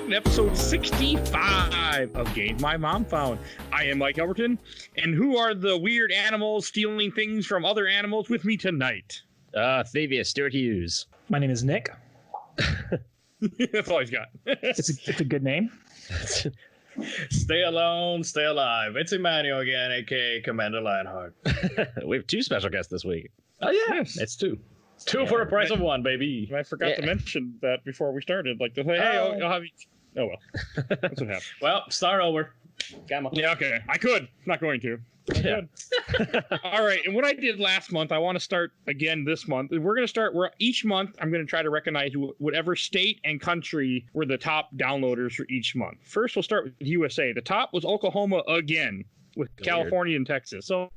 welcome to episode 65 of Games My Mom Found. I am Mike Albertin, and who are the weird animals stealing things from other animals with me tonight? Thievius, Stuart Hughes. My name is Nick. That's all he's got. It's a good name. Stay alone, stay alive. It's Emmanuel again, aka Commander Lionheart. We have two special guests this week. Oh yeah, Yes. it's two. Two for the price of one, baby. I forgot to mention that before we started. Like, to say, hey, I'll have you. Oh, well. That's what happened. Well, start over. Come on. Yeah, okay. I could. Not going to. Yeah. All right. And what I did last month, I want to start again this month. We're going to start where each month I'm going to try to recognize whatever state and country were the top downloaders for each month. First, we'll start with USA. The top was Oklahoma again, with California and Texas. So,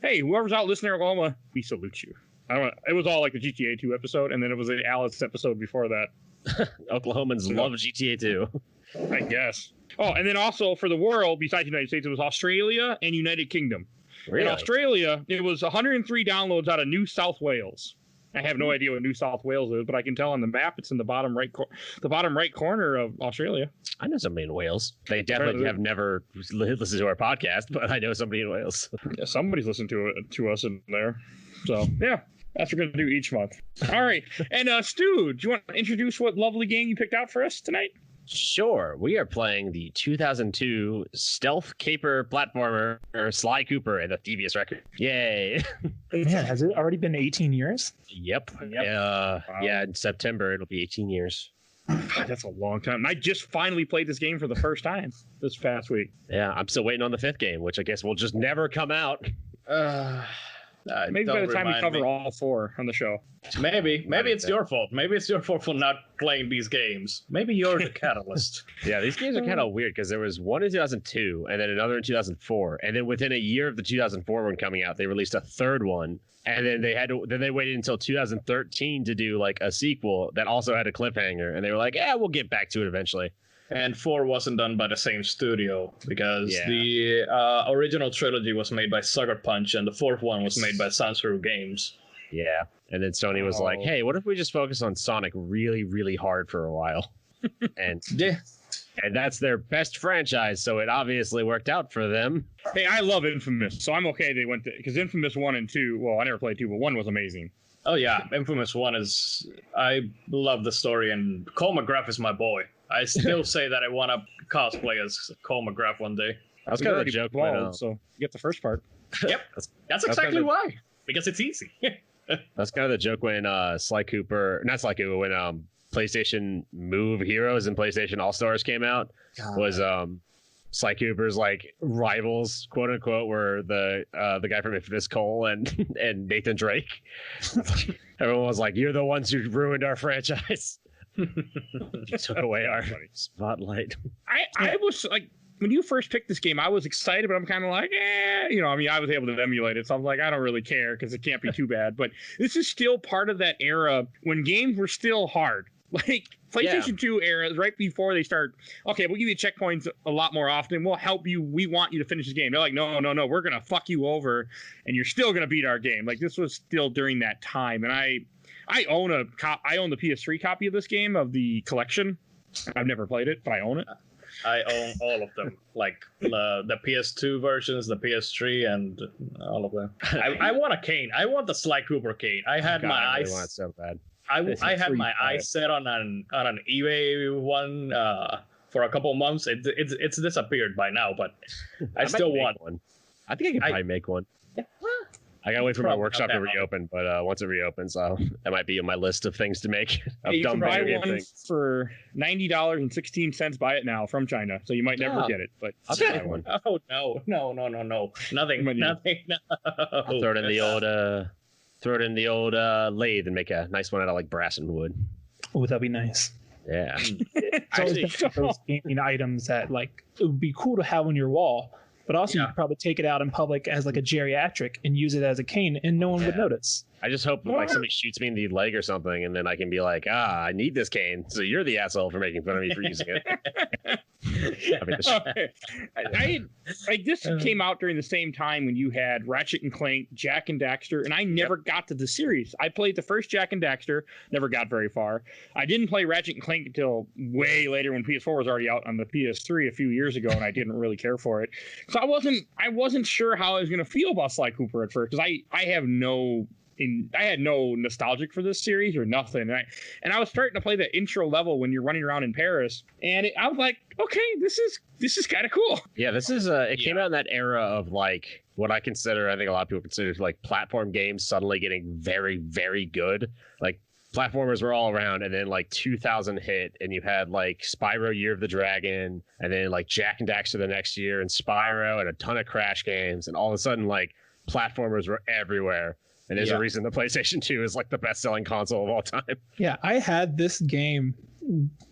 hey, whoever's out listening in Oklahoma, we salute you. It was all like the GTA 2 episode, and then it was the Alice episode before that. Oklahomans love GTA 2. I guess. Oh, and then also for the world, besides the United States, it was Australia and United Kingdom. Really? In Australia, it was 103 downloads out of New South Wales. I have no idea what New South Wales is, but I can tell on the map it's in the bottom right corner of Australia. I know somebody in Wales. They definitely have never listened to our podcast, but I know somebody in Wales. Yeah, somebody's listened to us in there. So, yeah. That's what we're going to do each month. All right. And Stu, do you want to introduce what lovely game you picked out for us tonight? Sure. We are playing the 2002 stealth caper platformer Sly Cooper and the Thievius record. Yay. Man, has it already been 18 years? Yep. Wow. Yeah, in September, it'll be 18 years. God, that's a long time. And I just finally played this game for the first time this past week. Yeah, I'm still waiting on the fifth game, which I guess will just never come out. Maybe by the time we cover all four on the show. Maybe it's your fault. Maybe it's your fault for not playing these games. Maybe you're the catalyst. Yeah, these games are kind of weird because there was one in 2002 and then another in 2004, and then within a year of the 2004 one coming out, they released a third one, and then they waited until 2013 to do like a sequel that also had a cliffhanger, and they were like, "Yeah, we'll get back to it eventually." And 4 wasn't done by the same studio because the original trilogy was made by Sucker Punch, and the fourth one was made by Sansuru Games. Yeah, and then Sony was like, "Hey, what if we just focus on Sonic really, really hard for a while?" And and that's their best franchise, so it obviously worked out for them. Hey, I love Infamous, so I'm okay they went to, because Infamous 1 and 2, well, I never played 2, but 1 was amazing. Oh yeah, Infamous 1 is, I love the story, and Cole McGrath is my boy. I still say that I want to cosplay as Cole McGrath one day. That's kind of the joke. So you get the first part. Yep, that's exactly why. Because it's easy. That's kind of the joke when not Sly Cooper, when PlayStation Move Heroes and PlayStation All Stars came out, was Sly Cooper's like rivals, quote unquote, were the guy from Infamous, Cole and Nathan Drake. Everyone was like, "You're the ones who ruined our franchise." You took away our spotlight. I was like, when you first picked this game, I was excited, but I'm kind of like, I was able to emulate it, so I'm like, I don't really care because it can't be too bad. But this is still part of that era when games were still hard. Like PlayStation 2 era, right before they start, okay, we'll give you checkpoints a lot more often. We'll help you. We want you to finish this game. They're like, no, we're going to fuck you over, and you're still going to beat our game. Like, this was still during that time, and I own the PS3 copy of this game, of the collection. I've never played it, but I own it. I own all of them, like the PS2 versions, the PS3, and all of them. I want a cane. I want the Sly Cooper cane. I had my eyes. I want it so bad. I had my eyes set on an eBay one for a couple months. It's disappeared by now, but I still want one. I think I could probably make one. Yeah. I gotta wait for my workshop to reopen, but once it reopens, that might be on my list of things to make. You can buy one for $90.16. Buy it now from China, so you might never get it. But I'll buy one. Oh no! Nothing. No. I'll throw it in the old lathe and make a nice one out of like brass and wood. Oh, that'd be nice. Yeah. It's always been those gaming items that like it would be cool to have on your wall. But also, you could probably take it out in public as like a geriatric and use it as a cane, and no one would notice. I just hope like somebody shoots me in the leg or something, and then I can be like, I need this cane. So you're the asshole for making fun of me for using it. This came out during the same time when you had Ratchet and Clank, Jack and Daxter, and I never got to the series. I played the first Jack and Daxter, never got very far. I didn't play Ratchet and Clank until way later when PS4 was already out on the PS3 a few years ago, and I didn't really care for it. So I wasn't sure how I was going to feel about Sly Cooper at first, because I had no nostalgic for this series or nothing. And I was starting to play the intro level when you're running around in Paris, and I was like, okay, this is kind of cool. Yeah, this is it came out in that era of like what I think a lot of people consider like platform games suddenly getting very, very good. Like platformers were all around, and then like 2000 hit, and you had like Spyro Year of the Dragon, and then like Jack and Daxter the next year, and Spyro, and a ton of Crash games, and all of a sudden like platformers were everywhere. And there's a reason the PlayStation 2 is like the best-selling console of all time. Yeah, I had this game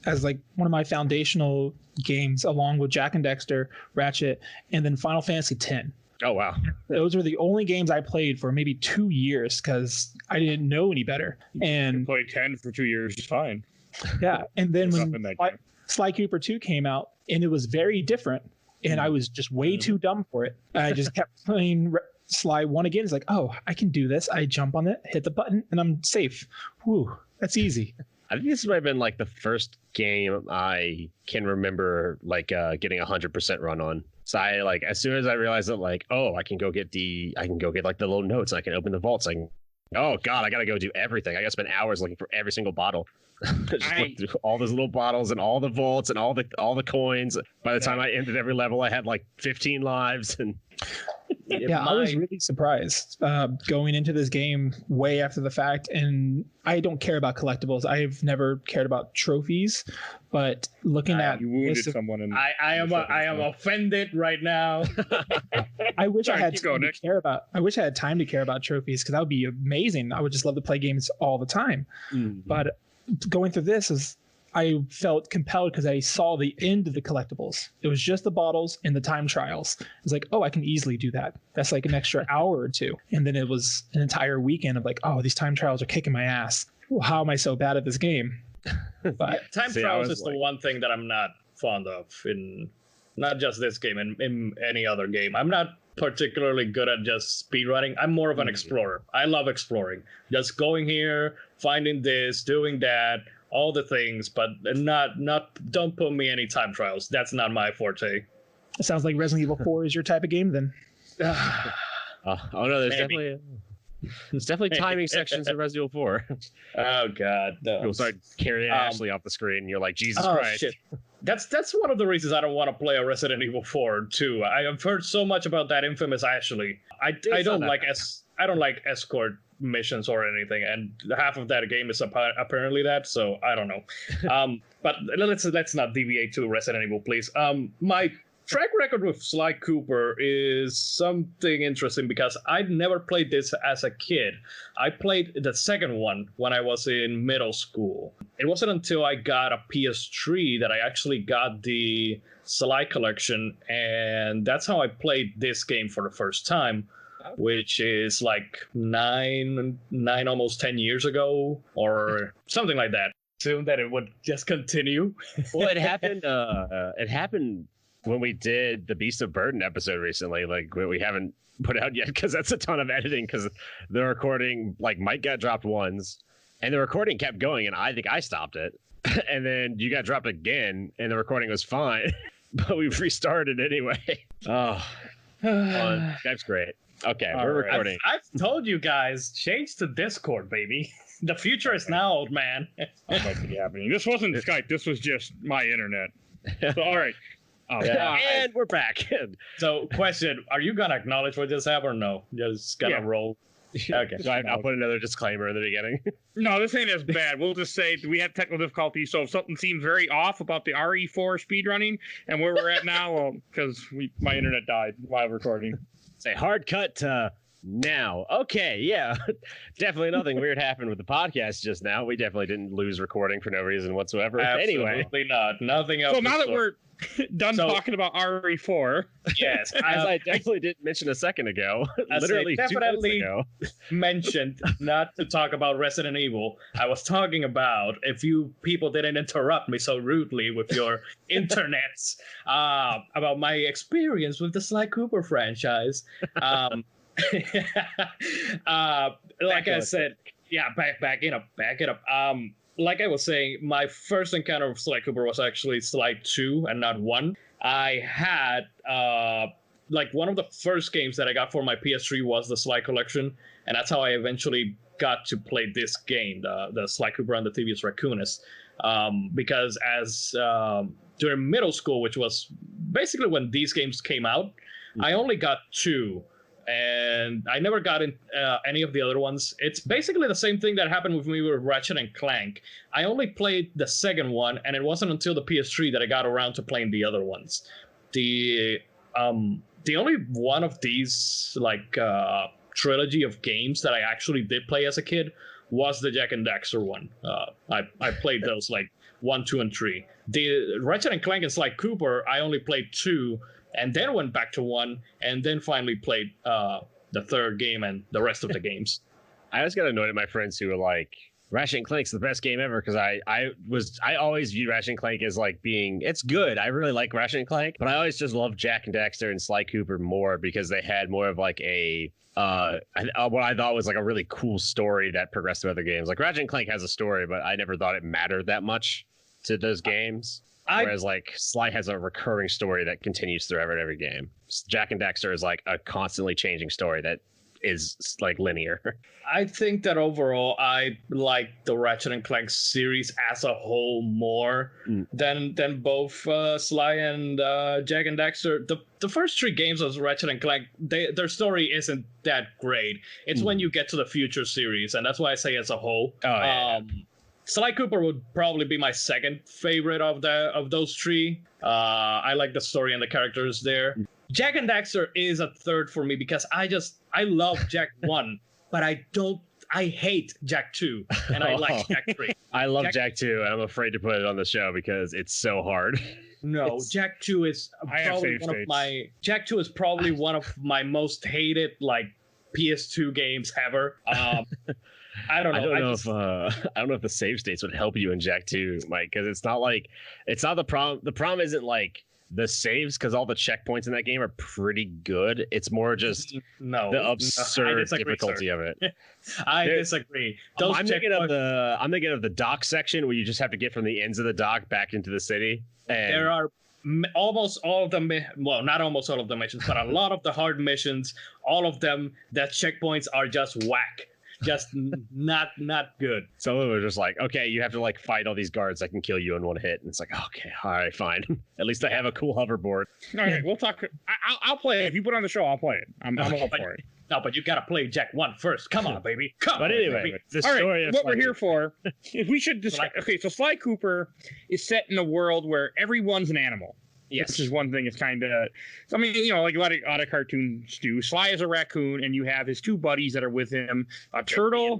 as like one of my foundational games, along with Jack and Daxter, Ratchet, and then Final Fantasy X. Oh wow! Those were the only games I played for maybe 2 years because I didn't know any better. And played 10 for 2 years is fine. Yeah, and then when Sly Cooper 2 came out, and it was very different, and I was just way too dumb for it. I just kept playing Sly 1 again. It's like, oh, I can do this. I jump on it, hit the button, and I'm safe. Whew, that's easy. I think this might have been like the first game I can remember like getting 100% run on. So I like as soon as I realized that like, oh, I can go get like the little notes, and I can open the vaults. Oh god, I gotta go do everything. I gotta spend hours looking for every single bottle. Just look through all those little bottles and all the vaults and all the coins. By the time I ended every level, I had like 15 lives. And I was really surprised going into this game way after the fact. And I don't care about collectibles. I've never cared about trophies. But looking at you wounded someone, and I am offended right now. I wish I had time to care about. I wish I had time to care about trophies, because that would be amazing. I would just love to play games all the time. Mm-hmm. But going through this I felt compelled because I saw the end of the collectibles. It was just the bottles and the time trials. It's like, oh, I can easily do that. That's like an extra hour or two. And then it was an entire weekend of like, oh, these time trials are kicking my ass. Well, how am I so bad at this game? But time trials is the one thing that I'm not fond of in not just this game, in any other game. I'm not particularly good at just speedrunning. I'm more of an explorer. I love exploring. Just going here, finding this, doing that, all the things, but don't put me any time trials. That's not my forte. It sounds like Resident Evil 4 is your type of game then. Oh no, there's definitely timing sections in Resident Evil 4. Oh god, no. You'll start carrying Ashley off the screen, and you're like, Jesus Christ. Shit. That's one of the reasons I don't want to play a Resident Evil 4 too. I have heard so much about that infamous Ashley. I don't like escort missions or anything, and half of that game is apparently that, so I don't know. But let's not deviate to Resident Evil, please. My track record with Sly Cooper is something interesting because I'd never played this as a kid. I played the second one when I was in middle school. It wasn't until I got a PS3 that I actually got the Sly collection, and that's how I played this game for the first time, which is like nine, almost 10 years ago, or something like that. Assume that it would just continue. Well, it happened when we did the Beast of Burden episode recently. Like, we haven't put out yet because that's a ton of editing, because the recording, like, Mike got dropped once and the recording kept going, and I think I stopped it. And then you got dropped again and the recording was fine, but we restarted anyway. Oh, that's great. Okay, we're recording. I've told you guys, change to Discord, baby. The future is now, old man. That might be happening. This wasn't Skype. This was just my internet. So, all right. And we're back. So, question: are you gonna acknowledge what just happened or no? Just gonna roll. Okay. So I'll put another disclaimer in the beginning. No, this ain't as bad. We'll just say we had technical difficulties. So if something seems very off about the RE4 speedrunning and where we're at now, because my internet died while recording. Say hard cut to now. Okay, yeah. Definitely nothing weird happened with the podcast just now. We definitely didn't lose recording for no reason whatsoever. Anyway. Absolutely not. Nothing else. So now that we're done talking about RE4. Yes. As I definitely didn't mention a second ago. Literally definitely 2 minutes ago. mentioned not to talk about Resident Evil. I was talking about, if you people didn't interrupt me so rudely with your internets, about my experience with the Sly Cooper franchise. Like I said, yeah, back it up. Like I was saying, my first encounter with Sly Cooper was actually Sly 2 and not 1. I had, like, one of the first games that I got for my PS3 was the Sly Collection, and that's how I eventually got to play this game, the Sly Cooper and the Thievius Raccoonist. Because during middle school, which was basically when these games came out, I only got 2. And I never got in any of the other ones. It's basically the same thing that happened with me with Ratchet and Clank. I only played the second one, and it wasn't until the PS3 that I got around to playing the other ones. The only one of these trilogy of games that I actually did play as a kid was the Jak and Daxter one. I played those like 1, 2, and 3. The Ratchet and Clank and Sly Cooper, I only played 2. And then went back to 1, and then finally played the third game and the rest of the games. I always got annoyed at my friends who were like, Ratchet and Clank's the best game ever, because I always viewed Ratchet and Clank as like being, it's good. I really like Ratchet and Clank, but I always just loved Jak and Daxter and Sly Cooper more because they had more of like a what I thought was like a really cool story that progressed to other games. Like Ratchet and Clank has a story, but I never thought it mattered that much to those games. Whereas like Sly has a recurring story that continues throughout every game. Jak and Daxter is like a constantly changing story that is like linear. I think that overall I like the Ratchet and Clank series as a whole more than both Sly and Jak and Daxter. The first 3 games of Ratchet and Clank, their story isn't that great. It's when you get to the future series, and that's why I say as a whole. Sly Cooper would probably be my second favorite of those 3. I like the story and the characters there. Jak and Daxter is a third for me because I love Jak 1, but I hate Jak 2, and I like Jak 3. I love Jak 2, and I'm afraid to put it on the show because it's so hard. No, Jak 2 is probably Jak 2 is probably one of my most hated like PS2 games ever. I don't know if the save states would help you in Jak 2, Mike, because it's not the problem. The problem isn't like the saves, because all the checkpoints in that game are pretty good. It's more just the absurd difficulty of it. I disagree. I'm thinking of the dock section where you just have to get from the ends of the dock back into the city. And there are almost all of them, well, not almost all of the missions, but a lot of the hard missions, all of them, that checkpoints are just whack. Just not good. Some of them are just like, okay, you have to like fight all these guards that can kill you in one hit, and it's like, okay, all right, fine. At least I have a cool hoverboard. All right, we'll talk. I'll play it. If you put it on the show, I'll play it. I'm all for it. No, but you gotta play Jak 1 first. Come on, baby. But anyway, the all story right, of what Sly we're here for is we should discuss. Okay, so Sly Cooper is set in a world where everyone's an animal. Yes. This is one thing. It's kind of, I mean, you know, like a lot of cartoons do. Sly is a raccoon, and you have his 2 buddies that are with him. A turtle.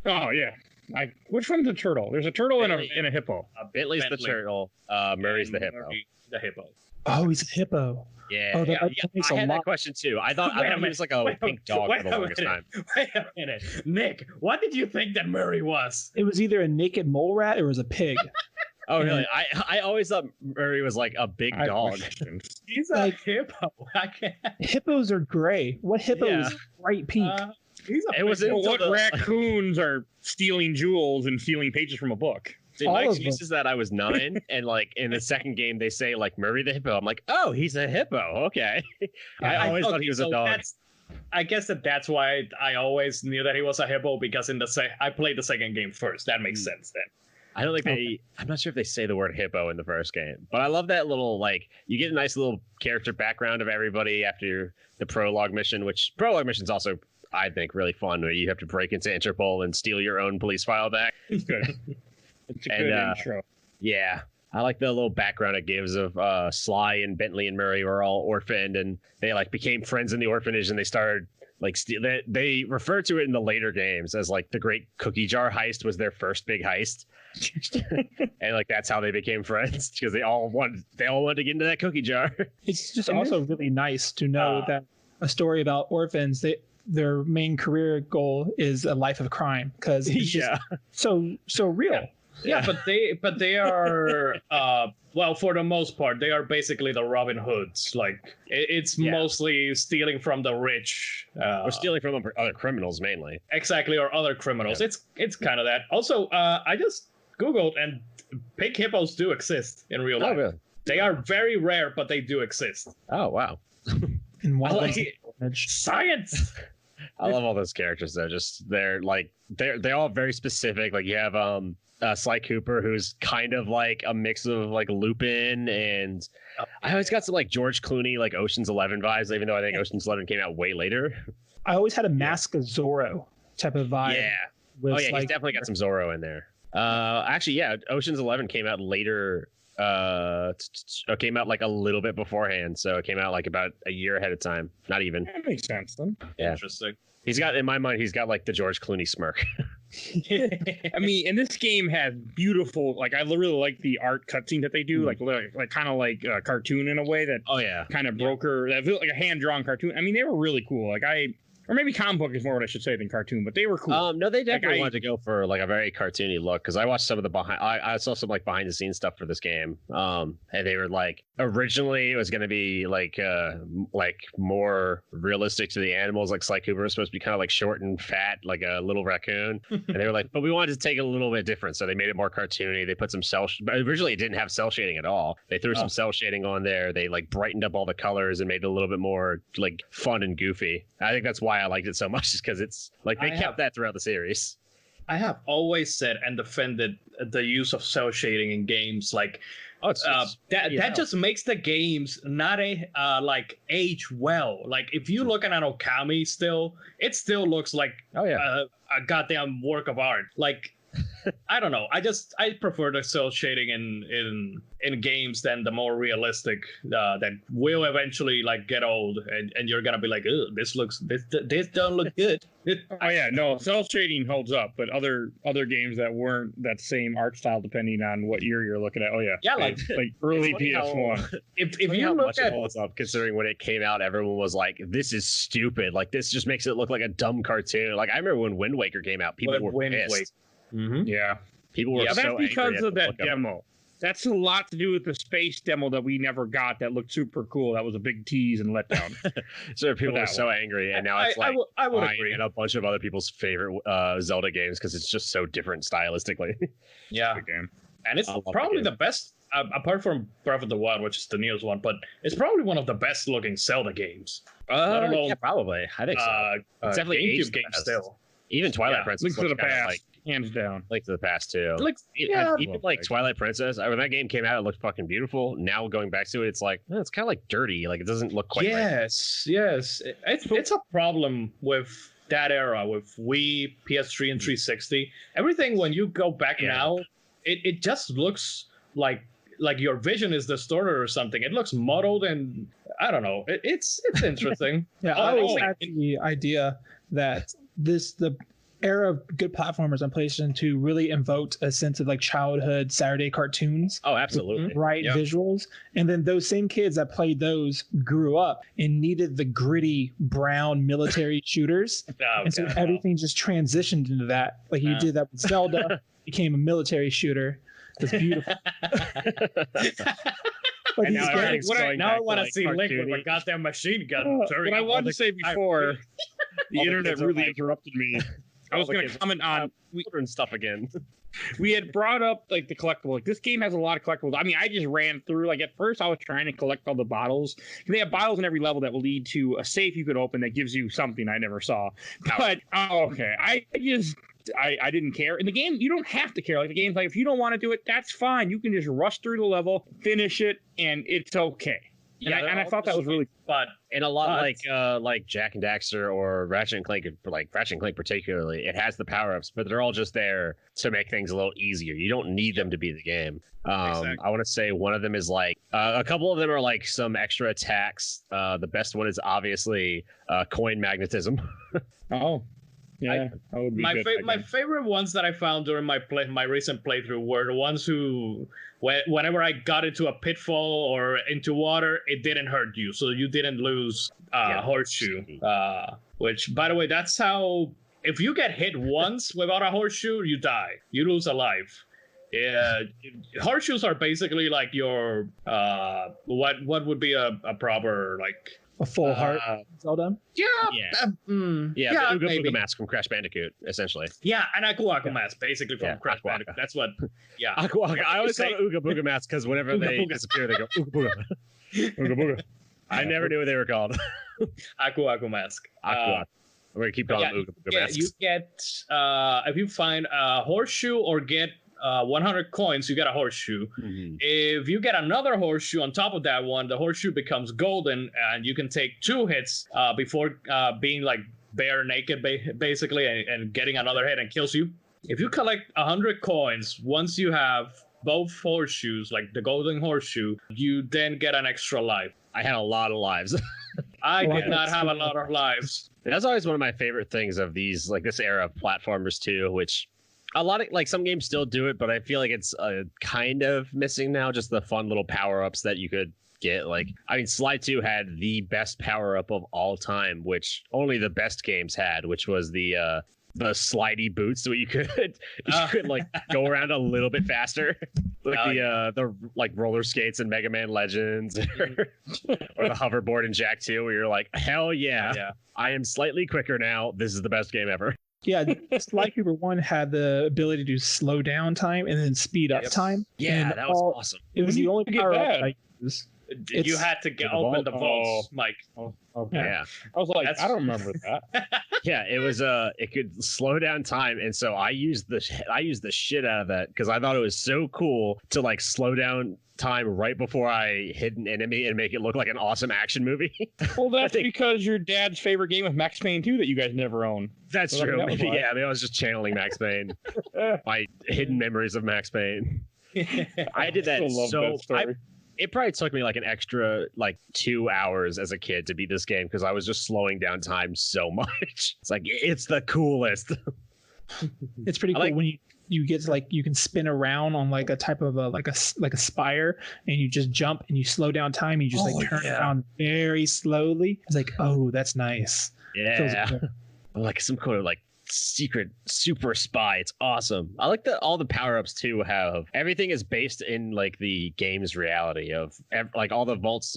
Oh yeah. Which one's a turtle? There's a turtle and a hippo. Bentley's the turtle. Murray's the hippo. The hippo. Oh, he's a hippo. Yeah. Oh, I had that question too. I thought he was like a pink dog for the longest time. Wait a minute, Nick. What did you think that Murray was? It was either a naked mole rat or it was a pig. Oh, really? I always thought Murray was like a big dog. He's a hippo. Hippos are gray. What hippo is bright pink? What raccoons are stealing jewels and stealing pages from a book? See, my excuse is that I was 9, and like in the second game they say like Murray the hippo. I'm like, oh, he's a hippo. Okay. I always thought he was a dog. I guess that's why I always knew that he was a hippo, because I played the second game first. That makes sense then. I don't think I'm not sure if they say the word hippo in the first game, but I love that little, like, you get a nice little character background of everybody after the prologue mission, which prologue mission is also, I think, really fun, where you have to break into Interpol and steal your own police file back. It's good. It's a good intro. Yeah. I like the little background it gives of Sly and Bentley and Murray were all orphaned, and they like became friends in the orphanage, and they started like they refer to it in the later games as like the Great Cookie Jar Heist was their first big heist, and like that's how they became friends because they all wanted to get into that cookie jar. It's just also really nice to know that a story about orphans, their main career goal is a life of crime because it's just so real. Yeah, but they are well, for the most part, they are basically the Robin Hoods. Like it's mostly stealing from the rich, or stealing from other criminals mainly. Exactly, or other criminals. Yeah. It's kind of that. Also, I just Googled, and pink hippos do exist in real life. Really? They are very rare, but they do exist. Oh wow! In one science. I love all those characters though. Just they're all very specific. Like you have Sly Cooper, who's kind of like a mix of like Lupin and I always got some like George Clooney, like Ocean's 11 vibes, even though I think Ocean's 11 came out way later. I always had a Mask of Zorro type of vibe. Yeah. He's definitely got some Zorro in there. Actually, yeah, Ocean's 11 came out later. Came out like a little bit beforehand, so it came out like about a year ahead of time. Not even. That makes sense then. Yeah. Interesting. In my mind, he's got like the George Clooney smirk. I mean, and this game has beautiful, like I really like the art cutscene that they do, like kind of like a cartoon in a way that kind of broker that feel like a hand drawn cartoon. I mean, they were really cool. Like or maybe comic book is more what I should say than cartoon, but they were cool. No, they definitely wanted to go for like a very cartoony look because I watched some of the I saw some like behind the scenes stuff for this game. And they were like originally it was going to be like more realistic to the animals. Like Sly Cooper was supposed to be kind of like short and fat, like a little raccoon. And they were like, but we wanted to take it a little bit different, so they made it more cartoony. They put some but originally it didn't have cell shading at all. They threw some cell shading on there. They like brightened up all the colors and made it a little bit more like fun and goofy. I think that's why I liked it so much, is because it's like they kept that throughout the series. I have always said and defended the use of cell shading in games. Like that just makes the games not like age well. Like if you look at an Okami still, it still looks like a goddamn work of art. Like I don't know. I prefer the cell shading in games than the more realistic that will eventually like get old and you're gonna be like, oh, this don't look good. Cell shading holds up, but other games that weren't that same art style, depending on what year you're looking at. like early PS1. If you look at it holds up, considering when it came out, everyone was like, this is stupid. Like this just makes it look like a dumb cartoon. Like I remember when Wind Waker came out, people were pissed. Mm-hmm. Yeah, people were that's because of that demo. That's a lot to do with the space demo that we never got. That looked super cool. That was a big tease and letdown. So people were so angry, and now it's like I would agree. And a bunch of other people's favorite Zelda games because it's just so different stylistically. Yeah, and it's probably the best apart from Breath of the Wild, which is the newest one. But it's probably one of the best looking Zelda games. I don't know. Yeah, probably. I think so. It's definitely GameCube game still. Even Twilight Princess. Link to the Past, hands down. Link to the Past too. Even like Twilight Princess. When that game came out, it looked fucking beautiful. Now going back to it, it's like it's kind of like dirty. Like it doesn't look quite. Yes. It's a problem with that era with Wii, PS3, and 360. Everything when you go back now, it just looks like your vision is distorted or something. It looks muddled and I don't know. It's interesting. I always had the idea that the era of good platformers on PlayStation 2 really invoked a sense of like childhood Saturday cartoons. Oh, absolutely. Bright visuals. And then those same kids that played those grew up and needed the gritty brown military shooters. So everything just transitioned into that. Like you did that with Zelda, became a military shooter. It's beautiful. And now I want to see Link with a goddamn machine gun. What I wanted to say before the internet really interrupted me. I was going to comment on stuff again. We had brought up like the collectible. Like this game has a lot of collectibles. I mean, I just ran through. Like at first, I was trying to collect all the bottles. And they have bottles in every level that will lead to a safe you could open that gives you something I never saw. But I didn't care. In the game, you don't have to care. Like the game's like, if you don't want to do it, that's fine. You can just rush through the level, finish it, and it's okay. And I thought that was really fun. And a lot like Jack and Daxter or Ratchet and Clank, like Ratchet and Clank particularly, it has the power-ups, but they're all just there to make things a little easier. You don't need them to be the game. Exactly. I want to say one of them is like a couple of them are like some extra attacks. The best one is obviously coin magnetism. Oh. Yeah, my favorite ones that I found during my recent playthrough were the ones who, whenever I got into a pitfall or into water, it didn't hurt you, so you didn't lose horseshoe. Which, by the way, that's how if you get hit once without a horseshoe, you die. You lose a life. Yeah, horseshoes are basically like your what would be a proper like. A full heart Zelda? Yeah. Uga Buga Mask from Crash Bandicoot, essentially. Yeah, and Aku Aku Mask, basically from Crash Bandicoot. That's what, Aku Aku. I always call it Uga Buga Mask because whenever they disappear, they go Uga Buga. Uga Buga. I never knew what they were called. Aku Aku Mask. Aku Aku. We're going to keep calling them Uga Buga Masks. You get, if you find a horseshoe or get 100 coins, you get a horseshoe. Mm-hmm. If you get another horseshoe on top of that one, the horseshoe becomes golden, and you can take 2 hits before being like bare naked, basically, and getting another hit and kills you. If you collect 100 coins, once you have both horseshoes, like the golden horseshoe, you then get an extra life. I had a lot of lives. I did not have a lot of lives. That's always one of my favorite things of these, like this era of platformers too, which a lot of like some games still do it, but I feel like it's kind of missing now. Just the fun little power ups that you could get. Like, I mean, Sly 2 had the best power up of all time, which only the best games had, which was the slidey boots, so you could like go around a little bit faster, like the like roller skates in Mega Man Legends, or the hoverboard in Jak 2, where you're like, hell yeah, I am slightly quicker now. This is the best game ever. Yeah, Sly Cooper 1 had the ability to slow down time and then speed up time. Yeah, that was awesome. It was the only power up I used. You had to open the vaults, Mike. Okay. Yeah. I was like, I don't remember that. Yeah, it was it could slow down time, and so I used the shit out of that because I thought it was so cool to like slow down time right before I hit an enemy and make it look like an awesome action movie. Well, that's because your dad's favorite game of Max Payne 2 that you guys never owned. That's true. Maybe I was just channeling Max Payne. My hidden memories of Max Payne. I did that it probably took me like an extra like 2 hours as a kid to beat this game because I was just slowing down time so much. It's like, it's the coolest. It's pretty cool when you get to, like, you can spin around on like a type of like a spire, and you just jump and you slow down time. You just turn it around very slowly. It's like, oh, that's nice. Yeah, like some kind of like secret super spy. It's awesome. I like that all the power-ups too have everything is based in like the game's reality of like all the vaults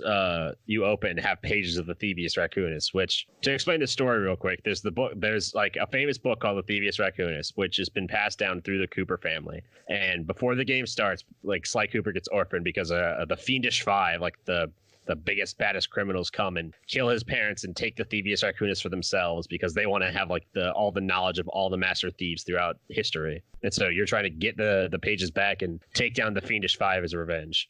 you open have pages of the Thievius Raccoonus, which, to explain the story real quick, there's like a famous book called the Thievius Raccoonus, which has been passed down through the Cooper family, and before the game starts, like Sly Cooper gets orphaned because the Fiendish Five, like the biggest, baddest criminals, come and kill his parents and take the Thievius Raccoonus for themselves because they want to have like all the knowledge of all the master thieves throughout history. And so you're trying to get the pages back and take down the Fiendish Five as a revenge.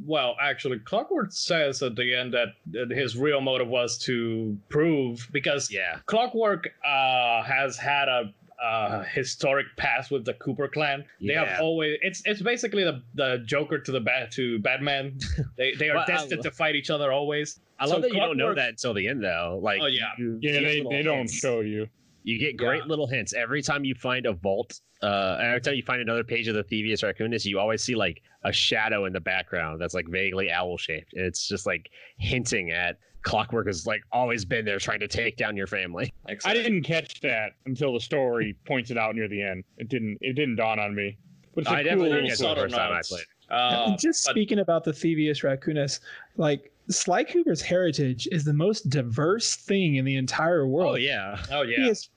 Well, actually, Clockwork says at the end that his real motive was to prove, because Clockwork has had a historic past with the Cooper clan. They have always it's basically the Joker to Batman. They are destined to fight each other always. I love that you don't know that until the end though. Like, they don't show you. You get great little hints every time you find a vault. Every time you find another page of the Thievius Raccoonus, you always see like a shadow in the background that's like vaguely owl shaped. It's just like hinting at Clockwork has like always been there trying to take down your family. I didn't catch that until the story points it out near the end. It didn't dawn on me. But I definitely didn't catch it the first time I played. Speaking about the Thievius Raccoonus, like, Sly Cooper's heritage is the most diverse thing in the entire world. Oh yeah.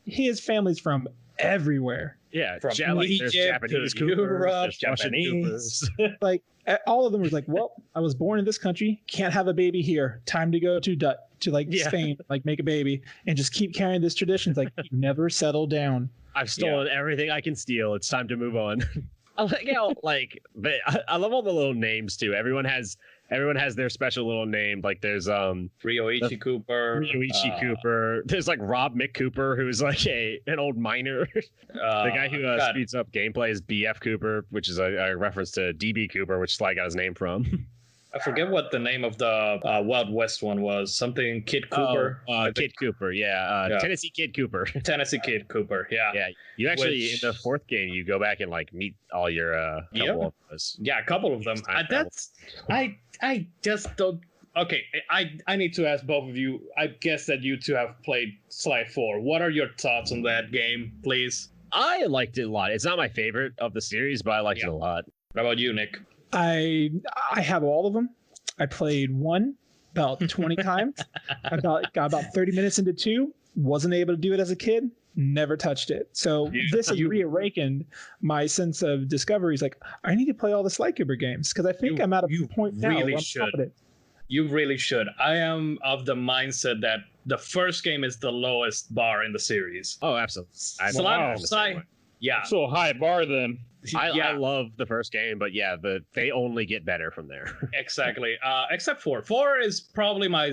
He has families from everywhere. Yeah, from there's Japanese Coopers, there's Japanese. Like, all of them was like, well, I was born in this country, can't have a baby here. Time to go to Spain, like make a baby, and just keep carrying this tradition. It's like, you never settle down. I've stolen everything I can steal. It's time to move on. I like how but I love all the little names too. Everyone has everyone has their special little name. Like there's Ryoichi Cooper. Ryoichi Cooper. There's like Rob Mick Cooper, who's like an old miner. The guy who speeds up gameplay is BF Cooper, which is a reference to DB Cooper, which Sly got his name from. I forget what the name of the Wild West one was. Something Kid Cooper. Kid Cooper, yeah. Tennessee Kid Cooper. Tennessee Kid Cooper, yeah. Yeah. You actually, in the fourth game, you go back and like meet all your couple of those. Yeah, a couple of them. I just don't. Okay, I need to ask both of you. I guess that you two have played Sly 4. What are your thoughts on that game, please? I liked it a lot. It's not my favorite of the series, but I liked it a lot. What about you, Nick? I have all of them. I played 1 about 20 times. I got about 30 minutes into 2. Wasn't able to do it as a kid. Never touched it. So this has reawakened my sense of discovery. It's like, I need to play all the Sly Cooper games because I think I'm at a point now where I'm confident. You really should. I am of the mindset that the first game is the lowest bar in the series. Oh, absolutely. Sly, yeah. So high bar then. I love the first game, but yeah, they only get better from there. Exactly. Except 4. 4 is probably my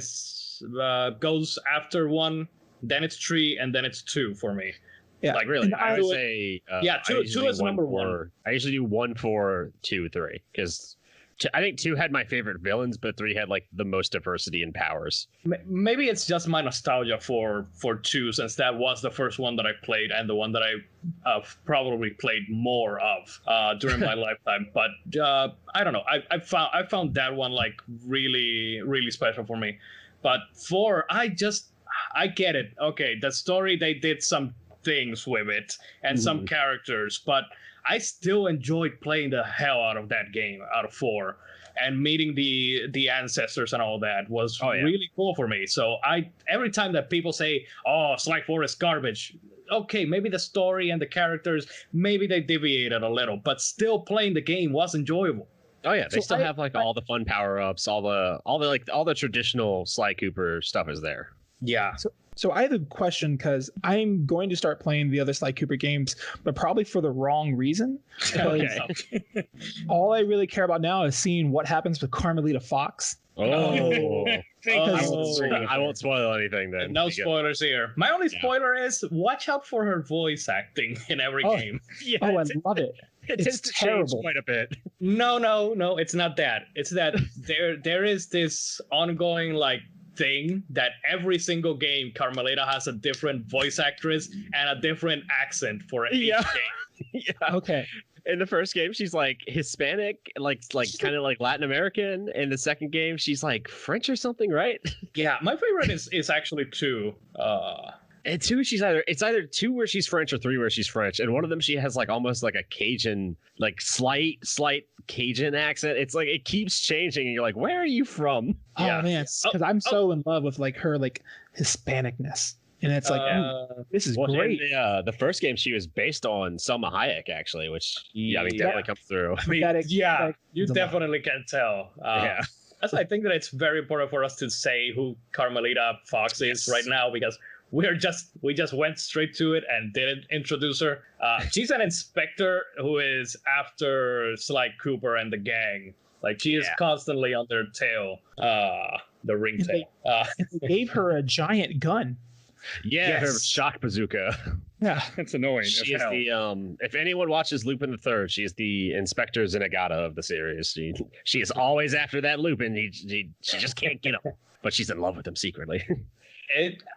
goes after 1, then it's 3, and then it's 2 for me. Yeah, like really, I would say 2 is number 1. I usually do 1, 4, 2, 3 because I think 2 had my favorite villains, but 3 had like the most diversity in powers. Maybe it's just my nostalgia for 2, since that was the first one that I played and the one that I probably played more of during my lifetime. But I don't know. I found that one like really, really special for me. But 4, I get it. Okay, the story, they did some things with it and some characters, but I still enjoyed playing the hell out of that game, out of 4, and meeting the ancestors and all that was really cool for me. So every time that people say, "Oh, Sly 4 is garbage," okay, maybe the story and the characters, maybe they deviated a little, but still playing the game was enjoyable. Oh yeah, they still have like all the fun power ups, all the traditional Sly Cooper stuff is there. Yeah. So I have a question because I'm going to start playing the other Sly Cooper games, but probably for the wrong reason. Okay. All I really care about now is seeing what happens with Carmelita Fox. I won't spoil anything then. No spoilers here. My only spoiler is watch out for her voice acting in every game. Yeah, I love it. It's terrible. Quite a bit. No, it's not that. It's that there is this ongoing like thing that every single game Carmelita has a different voice actress and a different accent for each game. Yeah. Okay. In the first game, she's like Hispanic, like kind of like Latin American. In the second game, she's like French or something, right? Yeah, my favorite is actually 2. And 2, it's either 2 where she's French or 3 where she's French, and one of them she has like almost like a Cajun, like slight Cajun accent. It's like it keeps changing, and you're like, where are you from? Oh man, because I'm so in love with like her like Hispanicness, and it's like this is great. The first game she was based on Selma Hayek actually, which definitely comes through. You definitely can tell. I think that it's very important for us to say who Carmelita Fox is right now because we just went straight to it and didn't introduce her. She's an inspector who is after Sly Cooper and the gang. Like she is constantly on their tail, the ringtail. They gave her a giant gun. Yeah, her shock bazooka. Yeah, it's annoying. She is the if anyone watches Lupin the Third, she is the Inspector Zenigata of the series. She is always after that Lupin. She just can't get him, but she's in love with him secretly.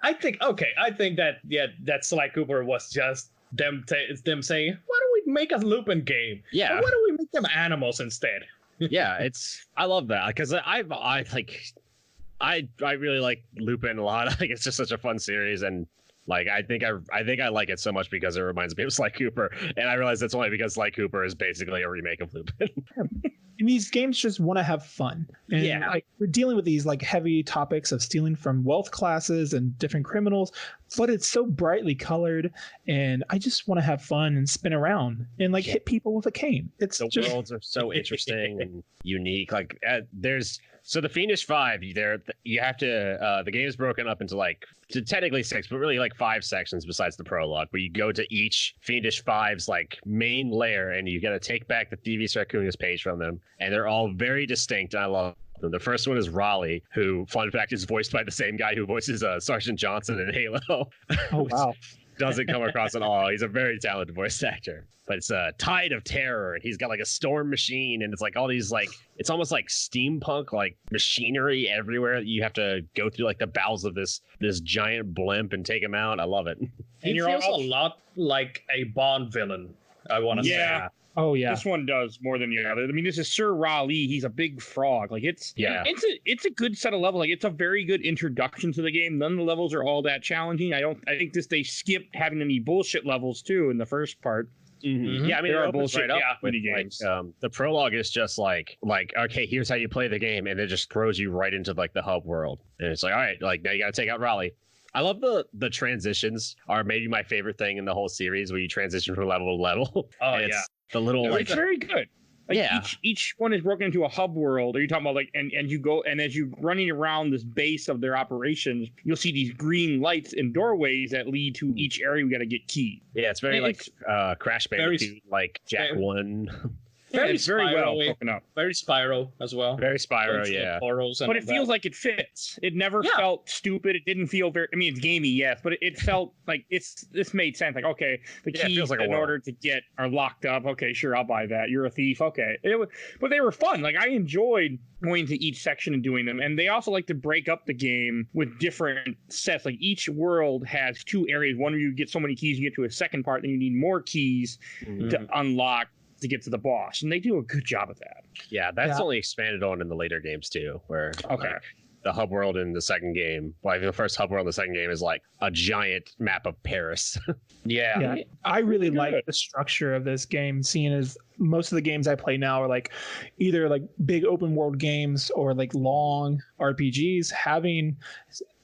I think that Sly Cooper was just them saying, why don't we make a Lupin game? Yeah. Or why don't we make them animals instead? Yeah, I love that because I really like Lupin a lot. I think it's just such a fun series, and like I think I like it so much because it reminds me of Sly Cooper, and I realize that's only because Sly Cooper is basically a remake of Lupin. And these games just want to have fun. And like we're dealing with these like heavy topics of stealing from wealth classes and different criminals, but it's so brightly colored, and I just want to have fun and spin around and like hit people with a cane. The worlds are so interesting and unique. Like so the Fiendish 5, you have to the game is broken up into like technically 6, but really like 5 sections besides the prologue, where you go to each Fiendish 5's like main lair, and you got to take back the Thievius Raccoonus page from them, and they're all very distinct. And I love The first one is Raleigh, who, fun fact, is voiced by the same guy who voices Sergeant Johnson in Halo. Oh, wow. Doesn't come across at all. He's a very talented voice actor. But it's a Tide of Terror, and he's got like a storm machine, and it's like all these like, it's almost like steampunk, like machinery everywhere. You have to go through like the bowels of this giant blimp and take him out. I love it. And you're also a lot like a Bond villain, I want to say. Oh yeah, this one does more than the other. I mean, this is Sir Raleigh. He's a big frog. Like it's a good set of levels. Like it's a very good introduction to the game. None of the levels are all that challenging. I think they skip having any bullshit levels too in the first part. Mm-hmm. Yeah, I mean, there are bullshit right up with games. Like, the prologue is just like okay, here's how you play the game, and it just throws you right into like the hub world, and it's like, all right, like now you got to take out Raleigh. I love the transitions are maybe my favorite thing in the whole series, where you transition from level to level. Oh yeah. The little it's very good. Like each one is broken into a hub world. Are you talking about like and you go and as you running around this base of their operations, you'll see these green lights and doorways that lead to each area. We got to get key. Yeah, it's very like Crash Bandicoot, like Jack 1. Very well broken up. Very Spyro as well. Very Spyro, yeah. But it feels like it fits. It never felt stupid. It didn't feel very. I mean, it's gamey, yes, but it felt like this made sense. Like, okay, the keys like in order to get are locked up. Okay, sure, I'll buy that. You're a thief. Okay, but they were fun. Like I enjoyed going to each section and doing them, and they also like to break up the game with different sets. Like each world has 2 areas. One where you get so many keys, you get to a second part, then you need more keys to unlock to get to the boss, and they do a good job of that. Yeah, that's only expanded on in the later games too, where like, the hub world in the second game, like the first hub world in the second game is like a giant map of Paris. Yeah, I really like the structure of this game, seeing as most of the games I play now are like either like big open world games or like long RPGs. Having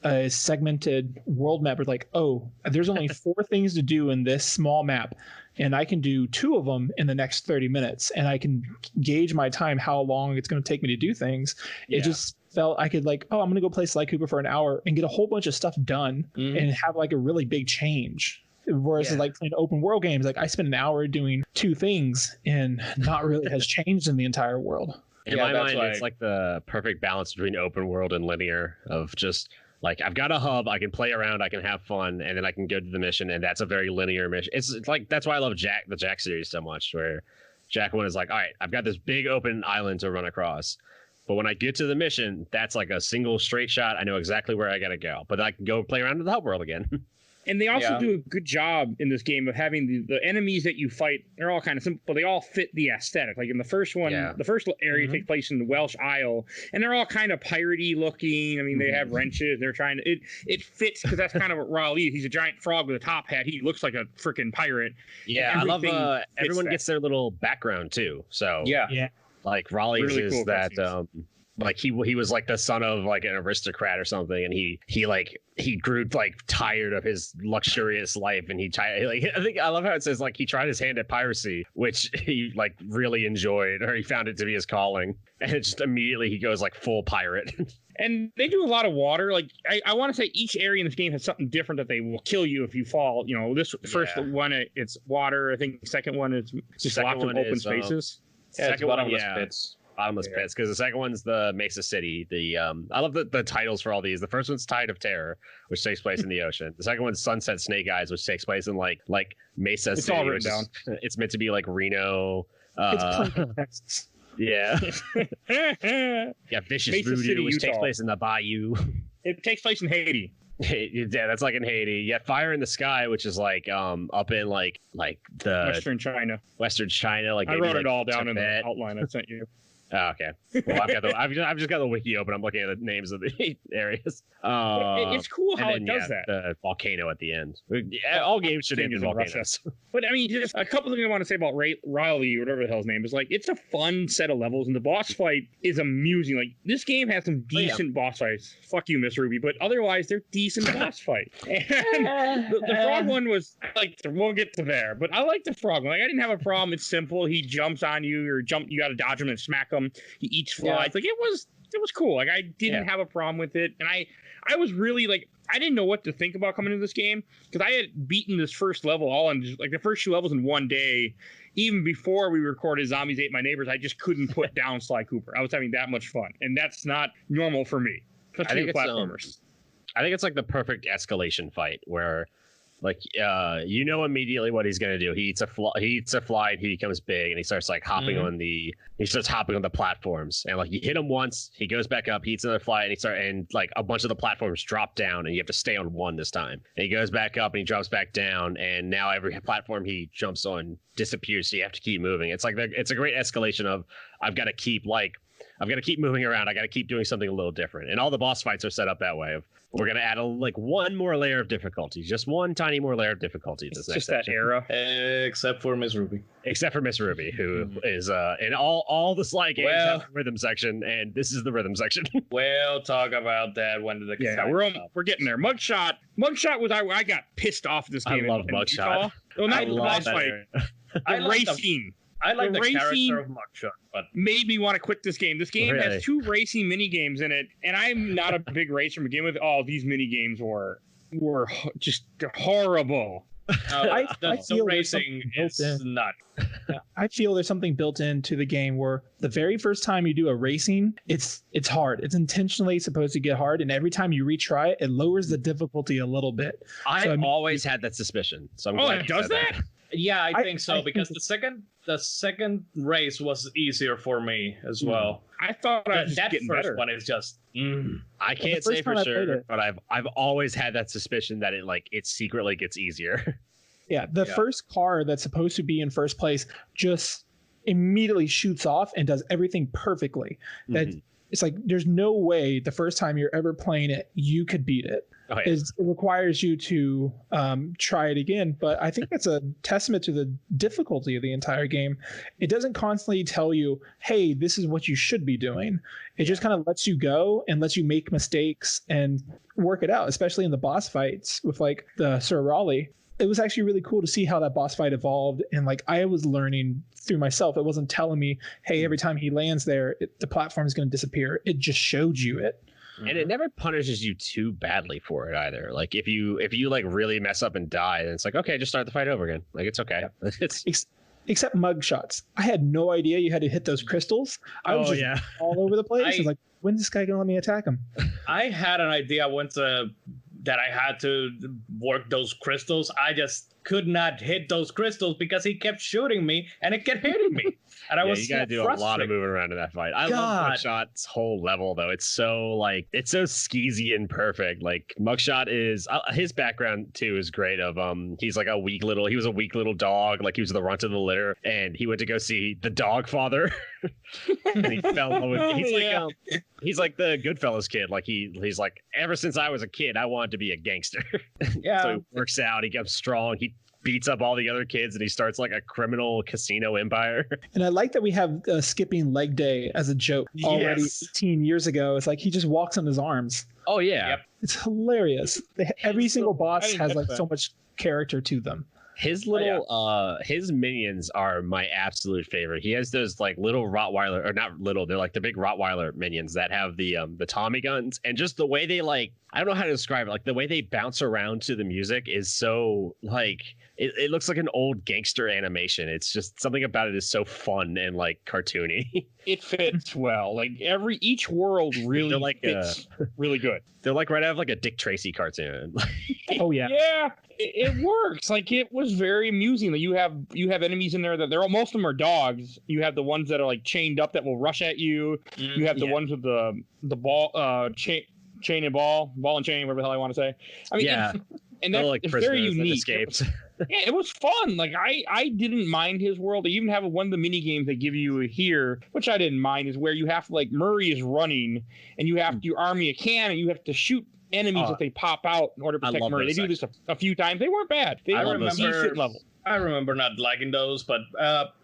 a segmented world map is like, oh, there's only 4 things to do in this small map, and I can do 2 of them in the next 30 minutes, and I can gauge my time, how long it's going to take me to do things. It just felt I could like, oh, I'm going to go play Sly Cooper for an hour and get a whole bunch of stuff done and have like a really big change. Whereas like playing open world games, like I spend an hour doing 2 things and not really has changed in the entire world. In my mind, it's like the perfect balance between open world and linear of just like I've got a hub, I can play around, I can have fun, and then I can go to the mission, and that's a very linear mission. It's like that's why I love the Jack series so much, where Jack 1 is like, all right, I've got this big open island to run across. But when I get to the mission, that's like a single straight shot. I know exactly where I got to go. But I can go play around in the hub world again. And they also do a good job in this game of having the enemies that you fight. They're all kind of simple, but they all fit the aesthetic. Like in the first one, the first area takes place in the Welsh Isle, and they're all kind of piratey looking. I mean, they have wrenches. They're trying to it fits because that's kind of what Raleigh is. He's a giant frog with a top hat. He looks like a freaking pirate. Yeah, I love everyone gets their little background too. So like Raleigh really is cool that. Like he was like the son of like an aristocrat or something, and he grew like tired of his luxurious life, and I love how it says like he tried his hand at piracy, which he like really enjoyed, or he found it to be his calling, and it just immediately he goes like full pirate. And they do a lot of water. Like I want to say each area in this game has something different that they will kill you if you fall. You know, this first one it's water. I think the second one is just lots of open spaces. Second one, pits. Bottomless pits, because the second one's the Mesa City. I love the titles for all these. The first one's Tide of Terror, which takes place in the ocean. The second one's Sunset Snake Eyes, which takes place in like Mesa City. All written down. It's meant to be like Reno. It's Texas. Yeah. Vicious Mesa Voodoo, City, which Utah. takes place in the Bayou. It takes place in Haiti. Yeah, that's like in Haiti. You got Fire in the Sky, which is like up in like the Western China. Like I wrote it all down in the outline I sent you. Oh, okay. Well, I've just got the wiki open. I'm looking at the names of the areas. It's cool how it does that. The volcano at the end. All games should end in volcanoes. But I mean, just a couple of things I want to say about Riley, or whatever the hell's name is. Like, it's a fun set of levels, and the boss fight is amusing. Like, this game has some decent boss fights. Fuck you, Miss Ruby. But otherwise, they're decent boss fights. And the frog one was like, we'll get to there. But I like the frog one. Like, I didn't have a problem. It's simple. He jumps on you, or you got to dodge him and smack him. He eats flies. Like, it was was cool. Like, I didn't have a problem with it, and I was really like, I didn't know what to think about coming into this game because I had beaten this first level all in just, like, the first 2 levels in one day. Even before we recorded Zombies Ate My Neighbors, I just couldn't put down Sly Cooper. I was having that much fun, and that's not normal for me. Especially with platformers. I think it's like the perfect escalation fight where, like, you know immediately what he's gonna do. He eats a fly, and he becomes big, and he starts like hopping on the platforms, and like you hit him once, he goes back up, he eats another fly, and like a bunch of the platforms drop down, and you have to stay on one this time. And he goes back up, and he drops back down, and now every platform he jumps on disappears, so you have to keep moving. It's like it's a great escalation of I've got to keep moving around. I got to keep doing something a little different. And all the boss fights are set up that way. We're going to add one more layer of difficulty, just one tiny more layer of difficulty. It's just that era. Except for Miss Ruby. Except for Miss Ruby, who is in all the Sly games have the rhythm section, and this is the rhythm section. We'll talk about that when the we're getting there. Mugshot was I got pissed off at this game. I love Mugshot. Well, not the boss fight. The racing. I like the character of Mugshot, but made me want to quit this game. This game has 2 racing mini games in it, and I'm not a big racer to begin with. Oh, these mini games were just horrible. I feel racing is not. I feel there's something built into the game where the very first time you do a racing, it's hard. It's intentionally supposed to get hard, and every time you retry it, it lowers the difficulty a little bit. I've always had that suspicion. So I'm glad it does that? Yeah, I think so, because the second race was easier for me as well. I thought that getting first better. one is just. I can't say for sure, but I've always had that suspicion that it secretly gets easier. Yeah, the first car that's supposed to be in first place just immediately shoots off and does everything perfectly. That it's like there's no way the first time you're ever playing it you could beat it. Oh, yeah. It requires you to try it again, but I think that's a testament to the difficulty of the entire game. It doesn't constantly tell you, hey, this is what you should be doing. It just kind of lets you go and lets you make mistakes and work it out, especially in the boss fights with like the Sir Raleigh. It was actually really cool to see how that boss fight evolved, and like I was learning through myself. It wasn't telling me, hey, every time he lands there, the platform is going to disappear. It just showed you it. And it never punishes you too badly for it either. Like if you like really mess up and die, then it's like, okay, just start the fight over again. Like it's okay. It's except mug shots. I had no idea you had to hit those crystals. I was just all over the place. I was like, when's this guy gonna let me attack him? I had an idea that I had to work those crystals. I just could not hit those crystals because he kept shooting me and it kept hitting me. And I was you gotta do a lot of moving around in that fight. I love Mugshot's whole level though. It's so skeezy and perfect. Like Mugshot is his background too is great. Of he was a weak little dog. Like he was the runt of the litter, and he went to go see the dog father. And he fell in love with. He's like the Goodfellas kid. Like he's like, ever since I was a kid, I wanted to be a gangster. Yeah. So he works out. He gets strong. He beats up all the other kids, and he starts like a criminal casino empire. And I like that we have skipping leg day as a joke already 18 years ago. It's like he just walks on his arms. Oh yeah. Yep. It's hilarious. Every single boss has like so much character to them. His little his minions are my absolute favorite. He has those like little Rottweiler, or not little, they're like the big Rottweiler minions that have the Tommy guns, and just the way they I don't know how to describe it. Like the way they bounce around to the music is so like it looks like an old gangster animation. It's just something about it is so fun and like cartoony. It fits well. Like each world really fits really good. They're like right out of like a Dick Tracy cartoon. Oh yeah. Yeah. It works. Like it was very amusing. Like you have enemies in there that most of them are dogs. You have the ones that are like chained up that will rush at you. You have the ones with the ball chain and ball and chain, whatever the hell I want to say. I mean, and that's like very unique. Escaped. Yeah, it was fun. Like I didn't mind his world. They even have one of the mini games they give you here, which I didn't mind, is where you have to Murray is running and you have to army a can and you have to shoot enemies if they pop out in order to protect Murray. They do this a few times. They weren't bad. I remember not liking those, but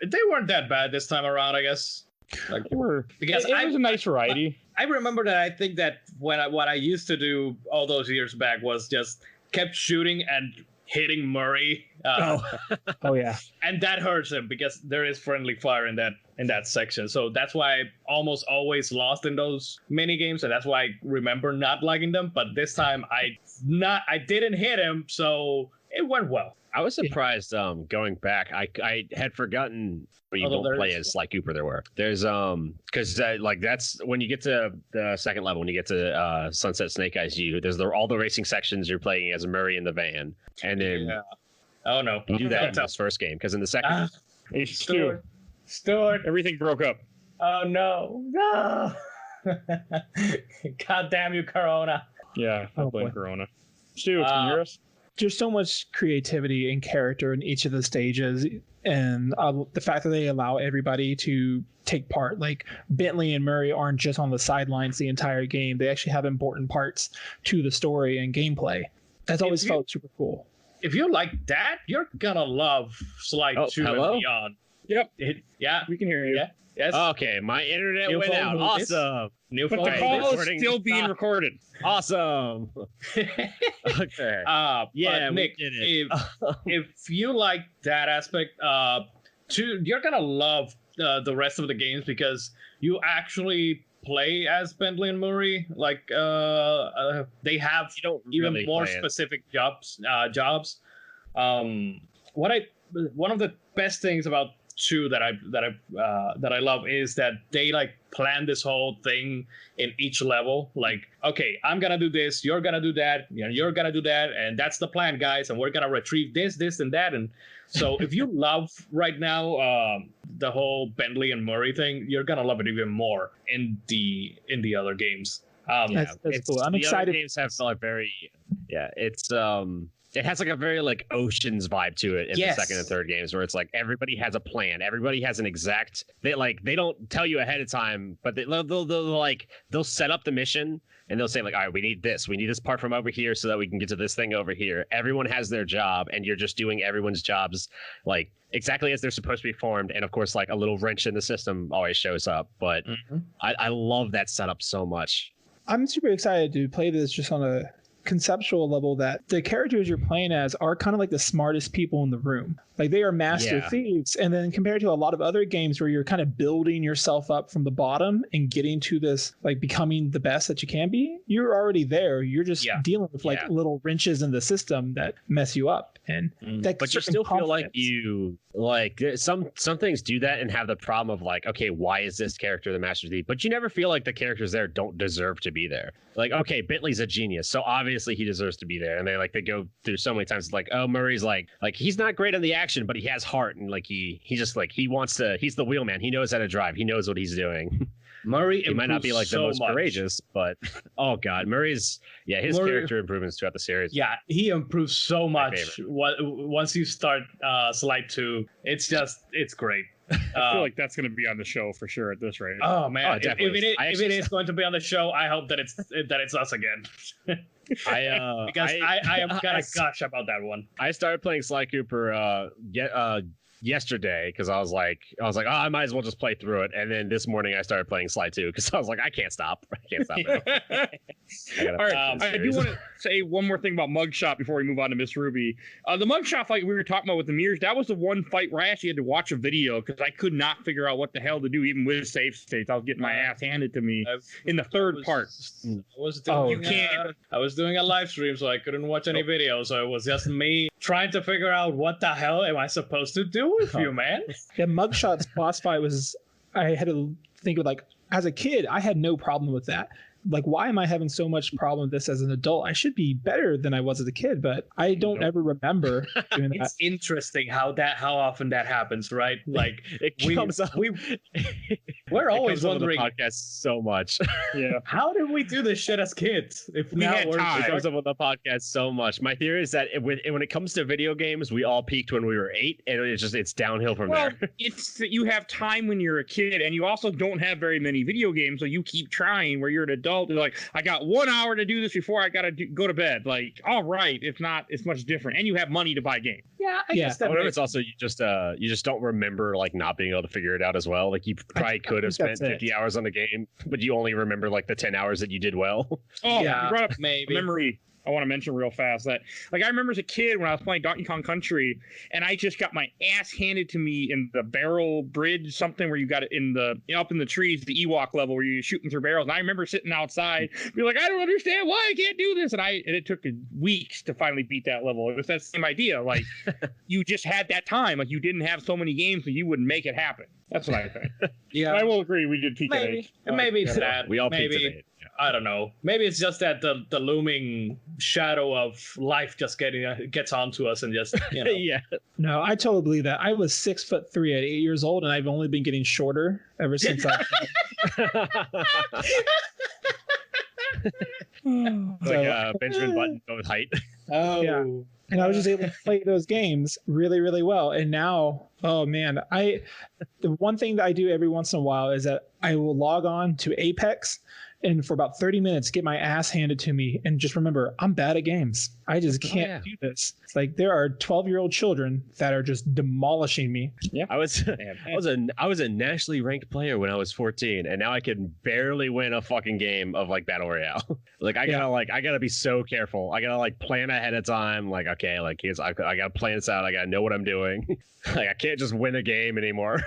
they weren't that bad this time around, I guess. Like they were, because it was a nice variety. I remember that. I think that what I used to do all those years back was just kept shooting and hitting Murray. Oh yeah, and that hurts him because there is friendly fire in that in that section. So that's why I almost always lost in those mini games, and that's why I remember not liking them. But this time I didn't hit him, so it went well. I was surprised going back. I had forgotten when you don't play as Sly Cooper. There's because like that's when you get to the second level, when you get to Sunset Snake Eyes U, there's all the racing sections you're playing as Murray in the van, and then oh no, you do that in this first game because in the second Stuart, everything broke up. Oh no. God damn you, Corona. Yeah, I blame Corona. Stu, can you hear us? There's so much creativity and character in each of the stages, and the fact that they allow everybody to take part. Like Bentley and Murray aren't just on the sidelines the entire game. They actually have important parts to the story and gameplay. That's always felt super cool. If you like that, you're gonna love Sly 2 and Beyond. Yep. Yeah, we can hear you. Yeah. Yes. Okay, my internet went out. Awesome. But the call is still being recorded. Awesome. Okay. Yeah, Nick, if you like that aspect, you're gonna love the rest of the games because you actually play as Bentley and Murray. Like they have even more specific jobs. One of the best things about 2 that I love is that they like plan this whole thing in each level. Like, okay, I'm gonna do this, you're gonna do that, you're gonna do that, and that's the plan, guys. And we're gonna retrieve this, and that. And so, if you love right now the whole Bentley and Murray thing, you're gonna love it even more in the other games. That's cool. I'm excited. Games have like very, it's it has like a very like Oceans vibe to it in the second and third games, where it's like everybody has a plan, everybody has an exact. They don't tell you ahead of time, but they'll set up the mission and they'll say like, all right, we need this part from over here so that we can get to this thing over here. Everyone has their job, and you're just doing everyone's jobs like exactly as they're supposed to be formed. And of course, like a little wrench in the system always shows up. But I love that setup so much. I'm super excited to play this just on a conceptual level, that the characters you're playing as are kind of like the smartest people in the room. Like they are master thieves. And then compared to a lot of other games where you're kind of building yourself up from the bottom and getting to this, like becoming the best that you can be, you're already there. You're just dealing with like little wrenches in the system that mess you up. And but you still feel like some things do that and have the problem of like, okay, why is this character the master thief? But you never feel like the characters there don't deserve to be there. Like, okay, Bentley's a genius, so obviously he deserves to be there. And they go through so many times like, oh, Murray's like he's not great on the action, but he has heart, and like he just like he wants to. He's the wheelman. He knows how to drive. He knows what he's doing. Murray, he might not be like the most courageous, but oh god, Murray's character improvements throughout the series. Yeah, he improves so much. Once you start Sly 2, it's great. I feel like that's going to be on the show for sure at this rate. Oh man, if it is going to be on the show, I hope that it's us again. Because I am gonna gush about that one. I started playing Sly Cooper yesterday because I was like, oh, I might as well just play through it. And then this morning I started playing Sly 2 because I was like, I can't stop. All right, I do want to say one more thing about Mugshot before we move on to Miss Ruby. The Mugshot fight we were talking about with the mirrors, that was the one fight where I actually had to watch a video because I could not figure out what the hell to do, even with save states. I was getting my ass handed to me in the third part. I was doing a live stream, so I couldn't watch any videos. So it was just me trying to figure out what the hell am I supposed to do with you, man. Yeah, Mugshot's boss fight was, I had to think of like, as a kid, I had no problem with that. Like, why am I having so much problem with this as an adult? I should be better than I was as a kid, but I don't ever remember doing that. It's interesting how often that happens, right? Like it comes up. We're always wondering. On the podcast so much. Yeah. How did we do this shit as kids? If we had time. It comes up on the podcast so much. My theory is that when it comes to video games, we all peaked when we were 8, and it's downhill from there. It's that you have time when you're a kid, and you also don't have very many video games, so you keep trying. Where you're an adult, you're like, I got 1 hour to do this before I gotta go to bed. Like, all right, it's much different, and you have money to buy games. Yeah, I guess that. It's also you just don't remember like not being able to figure it out as well. Like you probably could have spent 50 hours on the game, but you only remember like the 10 hours that you did well. Oh, yeah, you brought up maybe memory. I want to mention real fast that, like, I remember as a kid when I was playing Donkey Kong Country, and I just got my ass handed to me in the barrel bridge, something where you got it in the up in the trees, the Ewok level where you're shooting through barrels. And I remember sitting outside, be like, I don't understand why I can't do this, and it took weeks to finally beat that level. It was that same idea, like you just had that time, like you didn't have so many games, so you wouldn't make it happen. That's what I think. Yeah, but I will agree. We did peak at 8. Maybe it's that. We all maybe. peaked at 8. Yeah. I don't know. Maybe it's just that the looming shadow of life just gets onto us and just, you know. Yeah. No, I totally believe that. I was 6'3" at 8 years old, and I've only been getting shorter ever since I. Like Benjamin Button with height. Oh yeah. And I was just able to play those games really, really well. And now, oh man, the one thing that I do every once in a while is that I will log on to Apex and for about 30 minutes get my ass handed to me and just remember, I'm bad at games. I just can't do this. It's like there are 12-year-old children that are just demolishing me. Yeah, I was a nationally ranked player when I was 14, and now I can barely win a fucking game of like Battle Royale. Like I gotta be so careful. I gotta like plan ahead of time. Like, okay, like I gotta plan this out. I gotta know what I'm doing. Like I can't just win a game anymore.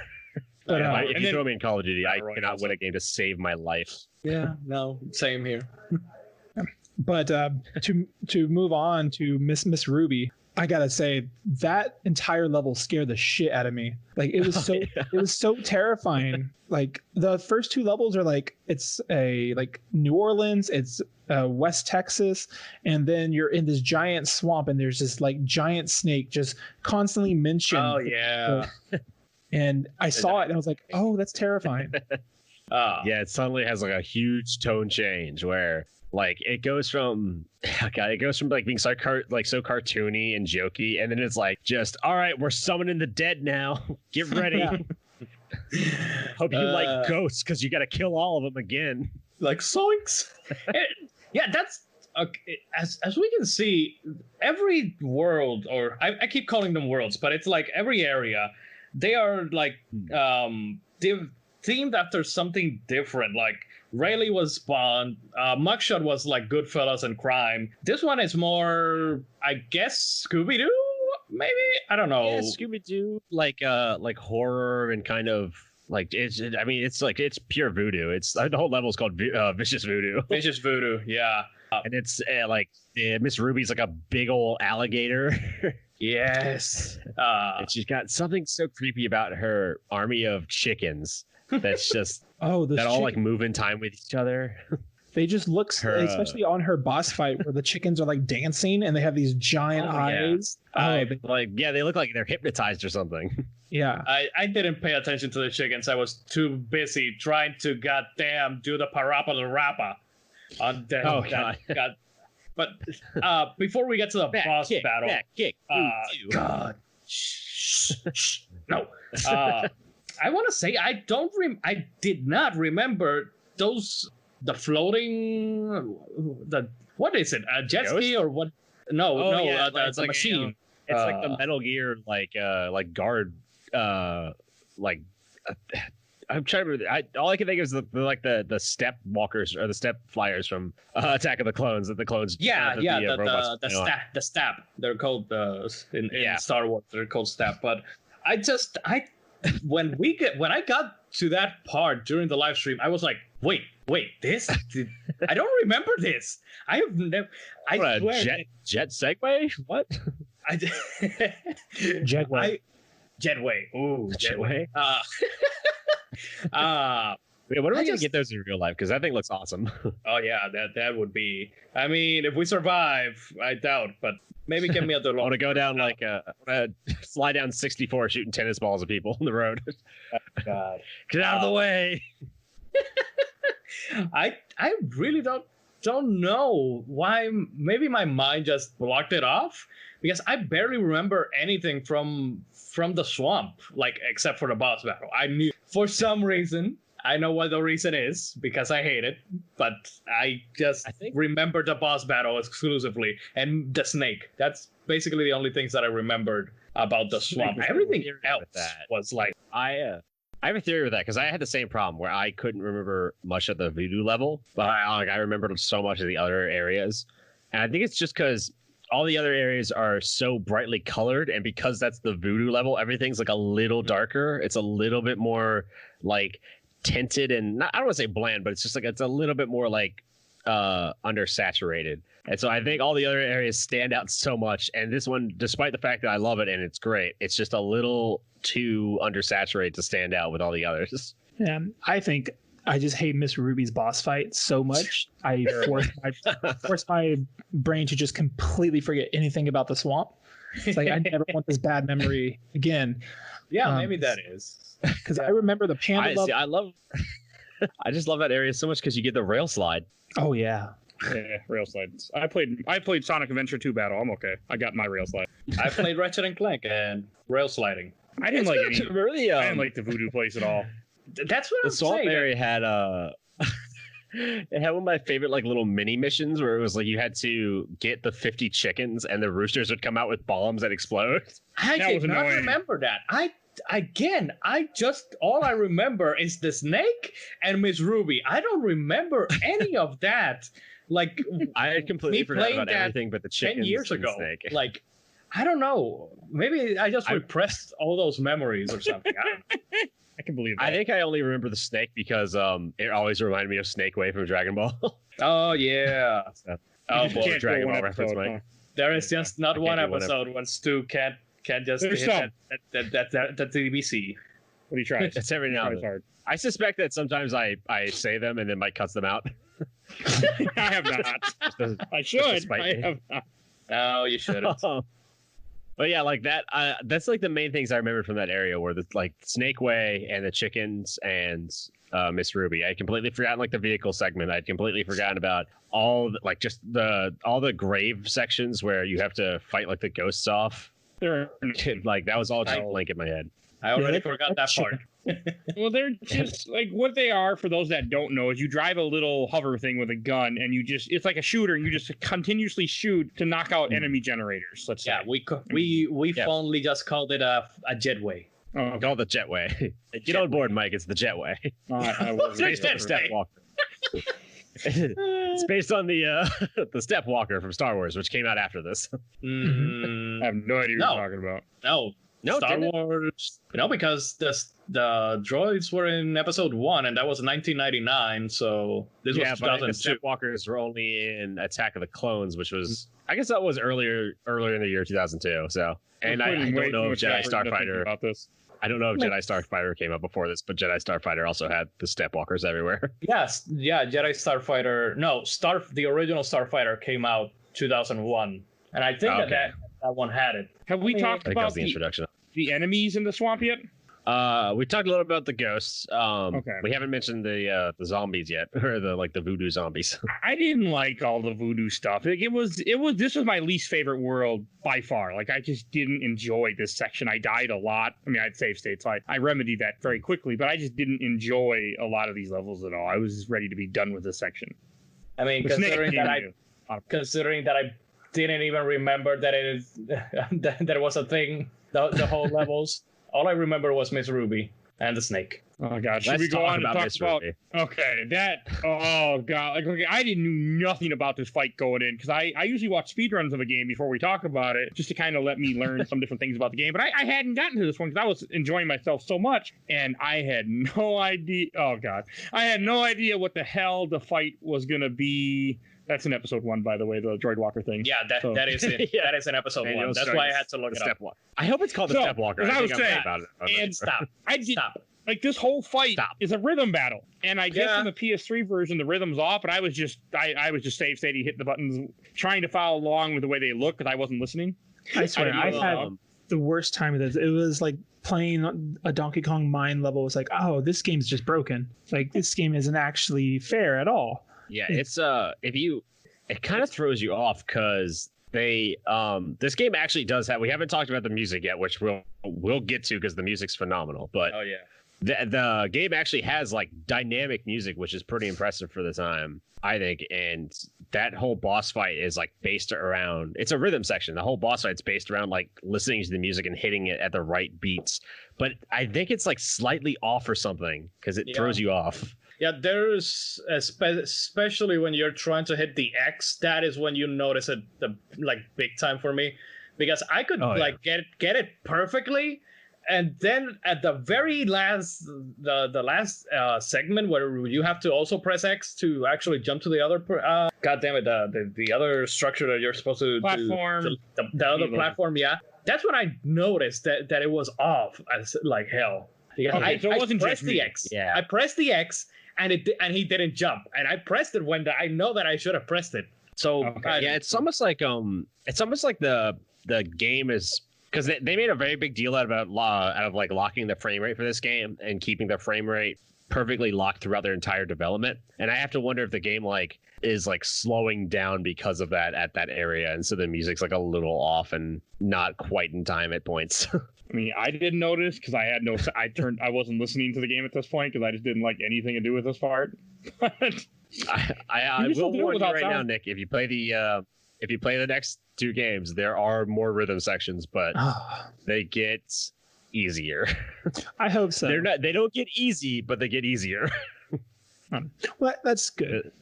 But, if you throw me in Call of Duty, I cannot win a game to save my life. Yeah, no, same here. But to move on to Miss Ruby, I gotta say that entire level scared the shit out of me. Like it was so terrifying. Like the first 2 levels are like it's a like New Orleans, it's West Texas, and then you're in this giant swamp and there's this like giant snake just constantly mentioned. Oh yeah. And I saw it and I was like, oh, that's terrifying. Yeah, it suddenly has like a huge tone change where like it goes from like being so cartoony and jokey, and then it's like just all right, we're summoning the dead now. Get ready. Yeah. Hope you like ghosts because you got to kill all of them again. Like zoinks. Yeah, that's okay. As we can see, every world, or I keep calling them worlds, but it's like every area. They are like themed after something different. Like Rayleigh was Bond, Mugshot was like Goodfellas and crime. This one is more, I guess, Scooby-Doo. Maybe, I don't know. Yeah, Scooby-Doo, like horror and kind of like it's pure voodoo. It's the whole level is called Vicious Voodoo. Vicious Voodoo, yeah. And it's like Miss Ruby's like a big old alligator. Yes. And she's got something so creepy about her army of chickens that's just that all like move in time with each other. They just look, especially on her boss fight where the chickens are like dancing and they have these giant eyes. Yeah. They look like they're hypnotized or something. Yeah. I didn't pay attention to the chickens. I was too busy trying to goddamn do the parappa the rappa on that. God. But before we get to the boss battle, God, no. I want to say I did not remember the floating what is it? A jet ski or what? No, it's the like machine. It's like the Metal Gear like guard I'm trying to remember. All I can think of is the step walkers or the step flyers from Attack of the Clones. That the clones. The stab. They're called in Star Wars. They're called stab. But when I got to that part during the live stream, I was like, wait, this? I don't remember this. I have never. I swear. Jet Segway? What? Jetway. Jetway. Ooh, Jetway. When are we gonna get those in real life? Because that thing looks awesome. Oh yeah, that would be. I mean, if we survive, I doubt, but maybe get me at the. I want to go down fly down 64, shooting tennis balls at people on the road. Oh, God, get out of the way. I really don't know why. Maybe my mind just blocked it off because I barely remember anything from the swamp, like except for the boss battle. I knew for some reason. I know what the reason is because I hate it, but I remember the boss battle exclusively and the snake. That's basically the only things that I remembered about the swamp. Everything else was like I have a theory with that because I had the same problem where I couldn't remember much at the voodoo level, but I remembered so much of the other areas. And I think it's just because all the other areas are so brightly colored, and because that's the voodoo level, everything's like a little darker. It's a little bit more like tinted and not, I don't want to say bland, but it's just like it's a little bit more like undersaturated. And so I think all the other areas stand out so much, and this one, despite the fact that I love it and it's great, it's just a little too undersaturated to stand out with all the others. Yeah, I think I just hate Miss Ruby's boss fight so much. I force my brain to just completely forget anything about the swamp. It's like I never want this bad memory again. Yeah, maybe that is because I remember the panda. I just love that area so much because you get the rail slide. Oh yeah. Yeah, rail slides. I played Sonic Adventure 2 Battle. I'm okay. I got my rail slide. I played Ratchet and Clank and rail sliding. I didn't like any. Really, I didn't like the voodoo place at all. That's what the swamp area had. It had one of my favorite like little mini missions where it was like you had to get the 50 chickens and the roosters would come out with bombs that explode. I did not remember that. All I remember is the snake and Miss Ruby. I don't remember any of that. Like I had completely forgotten about everything but the chickens 10 years ago. Snake. Like I don't know. Maybe I just repressed all those memories or something. I don't know. I can believe that. I think I only remember the snake because it always reminded me of Snake Way from Dragon Ball. Oh yeah. Oh boy, Dragon Ball reference, Mike. Huh? There is just not one episode when Stu can't just hit that TBC. What do you try? It's every now and then. Hard. I suspect that sometimes I say them and then Mike cuts them out. I have not. I should. I have not. No, you shouldn't. But yeah, like that. That's like the main things I remember from that area, where the like Snake Way and the chickens and Miss Ruby. I had completely forgotten like the vehicle segment. I'd completely forgotten about all the grave sections where you have to fight like the ghosts off. Like that was all just a link in my head. I already forgot that part. Well, they're just like what they are for those that don't know is you drive a little hover thing with a gun and it's like a shooter and you just continuously shoot to knock out enemy generators. Let's say. We fondly just called it a jetway. Oh, call it the jetway. Get on board, Mike. It's the jetway. It's based on the step walker. It's based on the step walker from Star Wars, which came out after this. I have no idea what you're talking about. No, Star Wars. No, because the droids were in episode 1, and that was 1999. So this was 2002. The step walkers were only in Attack of the Clones, which was I guess that was earlier in the year 2002. So, and I don't know if Jedi Starfighter about this. I don't know if Jedi Starfighter came out before this, but Jedi Starfighter also had the stepwalkers everywhere. Yes, yeah, Jedi Starfighter. No, the original Starfighter came out 2001, and I think that one had it. Have we talked about the introduction? The enemies in the swamp yet? We talked a little about the ghosts. We haven't mentioned the zombies yet, or the voodoo zombies. I didn't like all the voodoo stuff. This was my least favorite world by far. Like I just didn't enjoy this section. I died a lot. I mean, I'd save states. I remedied that very quickly, but I just didn't enjoy a lot of these levels at all. I was ready to be done with this section. I mean, considering that I didn't even remember that that was a thing. The whole levels. All I remember was Miss Ruby and the snake. Oh god, should we go on and talk about? Okay, that. Oh god, like okay, I didn't know nothing about this fight going in because I usually watch speedruns of a game before we talk about it, just to kind of let me learn some different things about the game. But I hadn't gotten to this one because I was enjoying myself so much, and I had no idea. Oh god, I had no idea what the hell the fight was gonna be. That's in episode 1, by the way, the droid walker thing. Yeah, that is it. That is in episode 1. That's why I had to look it up. I hope it's called the step walker. I was saying, about it. And stop. Like this whole fight is a rhythm battle, and I guess in the PS3 version the rhythm's off. But I was just save steady, hitting the buttons, trying to follow along with the way they look because I wasn't listening. I swear, I had the worst time with this. It was like playing a Donkey Kong Mine level. It was like, oh, this game's just broken. Like this game isn't actually fair at all. Yeah, it's it kind of throws you off because this game actually does have. We haven't talked about the music yet, which we'll get to because the music's phenomenal. But the game actually has like dynamic music, which is pretty impressive for the time, I think. And that whole boss fight is like based around. It's a rhythm section. The whole boss fight's based around like listening to the music and hitting it at the right beats. But I think it's like slightly off or something because it throws you off. Yeah, there's especially when you're trying to hit the X, that is when you notice it the like big time for me, because I could get it perfectly, and then at the very last the last segment where you have to also press X to actually jump to the other god damn it the other structure that you're supposed to platform the other platform, yeah, that's when I noticed that it was off as like hell. Okay, so it wasn't I pressed just me. the X. Yeah. I pressed the X and he didn't jump, and I pressed it when I know that I should have pressed it. So yeah, it's almost like the game is, because they made a very big deal out of like locking the frame rate for this game and keeping the frame rate perfectly locked throughout their entire development. And I have to wonder if the game like is like slowing down because of that at that area, and so the music's like a little off and not quite in time at points. I mean, I didn't notice because I had I wasn't listening to the game at this point because I just didn't like anything to do with this part. I will warn you right now, Nick. If you play the next two games, there are more rhythm sections, but they get easier. I hope so. They don't get easy, but they get easier. Well, that's good.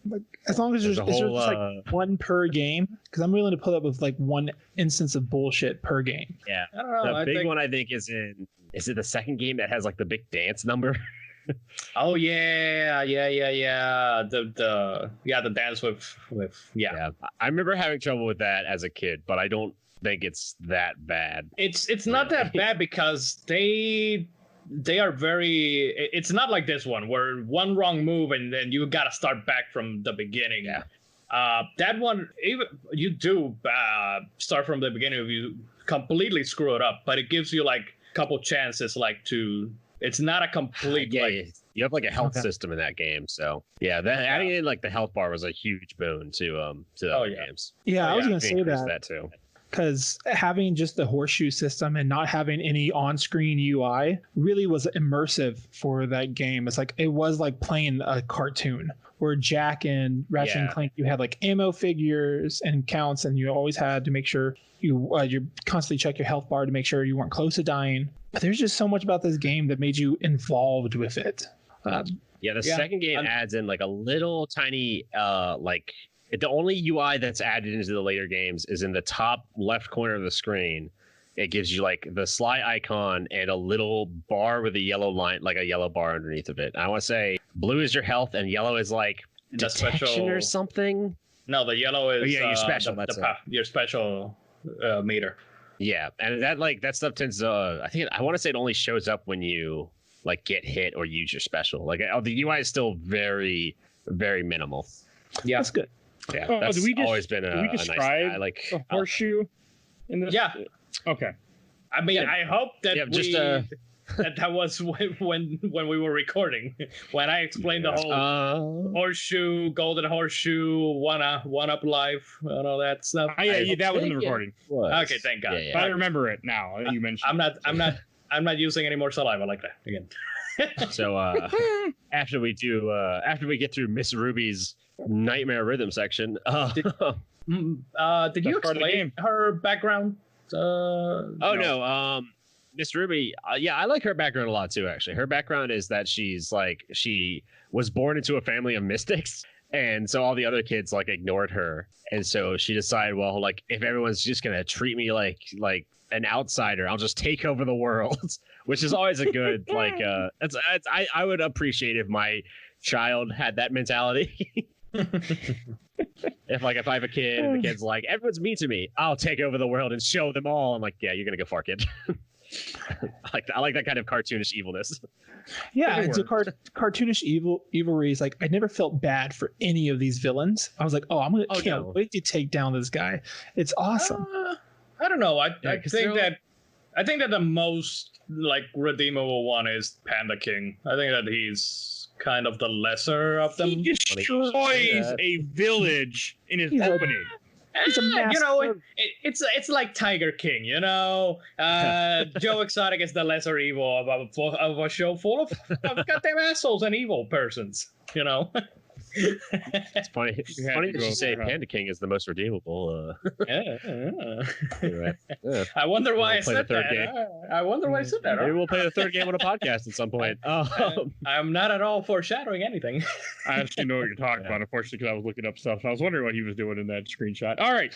Like, as long as there's just like one per game, because I'm willing to put up with like one instance of bullshit per game. Yeah, I don't know. The big one I think is it the second game that has like the big dance number? Oh yeah. The dance with yeah. I remember having trouble with that as a kid, but I don't think it's that bad. It's not that bad because they are very. It's not like this one where one wrong move and then you gotta start back from the beginning. Yeah. That one, even you do start from the beginning if you completely screw it up, but it gives you like a couple chances, like to. It's not a complete. You have like a health system in that game, so adding in like the health bar was a huge boon to the other games. Yeah, I was gonna say that too. Because having just the horseshoe system and not having any on-screen UI really was immersive for that game. It's like it was like playing a cartoon. Where Jack and Ratchet and Clank, you had like ammo figures and counts, and you always had to make sure you constantly check your health bar to make sure you weren't close to dying. But there's just so much about this game that made you involved with it. The second game adds in like a little tiny the only UI that's added into the later games is in the top left corner of the screen. It gives you like the Sly icon and a little bar with a yellow line, like a yellow bar underneath of it. I want to say blue is your health and yellow is like detection special or something. No, the yellow is your special. Your special meter. Yeah, and that stuff tends to. I want to say it only shows up when you like get hit or use your special. Like the UI is still very, very minimal. Yeah, that's good. Yeah, that's always been a nice thing. I like a horseshoe in this. Yeah. Okay. I mean, I hope that that was when we were recording, when I explained the whole horseshoe, golden horseshoe, one up life, and all that stuff. That was in the recording. Okay, thank God. But I remember it now. You mentioned. I'm not using any more saliva like that again. So after we get through Miss Ruby's nightmare rhythm section, did you explain her background? No. Miss Ruby, I like her background a lot too. Actually, her background is that she was born into a family of mystics, and so all the other kids like ignored her, and so she decided, well, like if everyone's just gonna treat me like an outsider, I'll just take over the world, which is always a good like. I would appreciate if my child had that mentality. If I have a kid and the kid's like, everyone's mean to me, I'll take over the world and show them all. I'm like, yeah, you're gonna go far, kid. I like that kind of cartoonish evilness. Yeah, it's a cartoonish evilry. Is like I never felt bad for any of these villains. I was like, can't wait to take down this guy. It's awesome. I don't know. I think that the most like redeemable one is Panda King. I think that he's kind of the lesser of them. He destroys a village in his opening. It's a it's like Tiger King, you know. Joe Exotic is the lesser evil of a show full of goddamn assholes and evil persons, you know. It's funny. It's funny that you say Panda King is the most redeemable. Anyway, I wonder why I said that. I wonder why I said that. Maybe we'll play the third game on a podcast at some point. I'm not at all foreshadowing anything. I actually know what you're talking about, unfortunately, because I was looking up stuff. So I was wondering what he was doing in that screenshot. All right.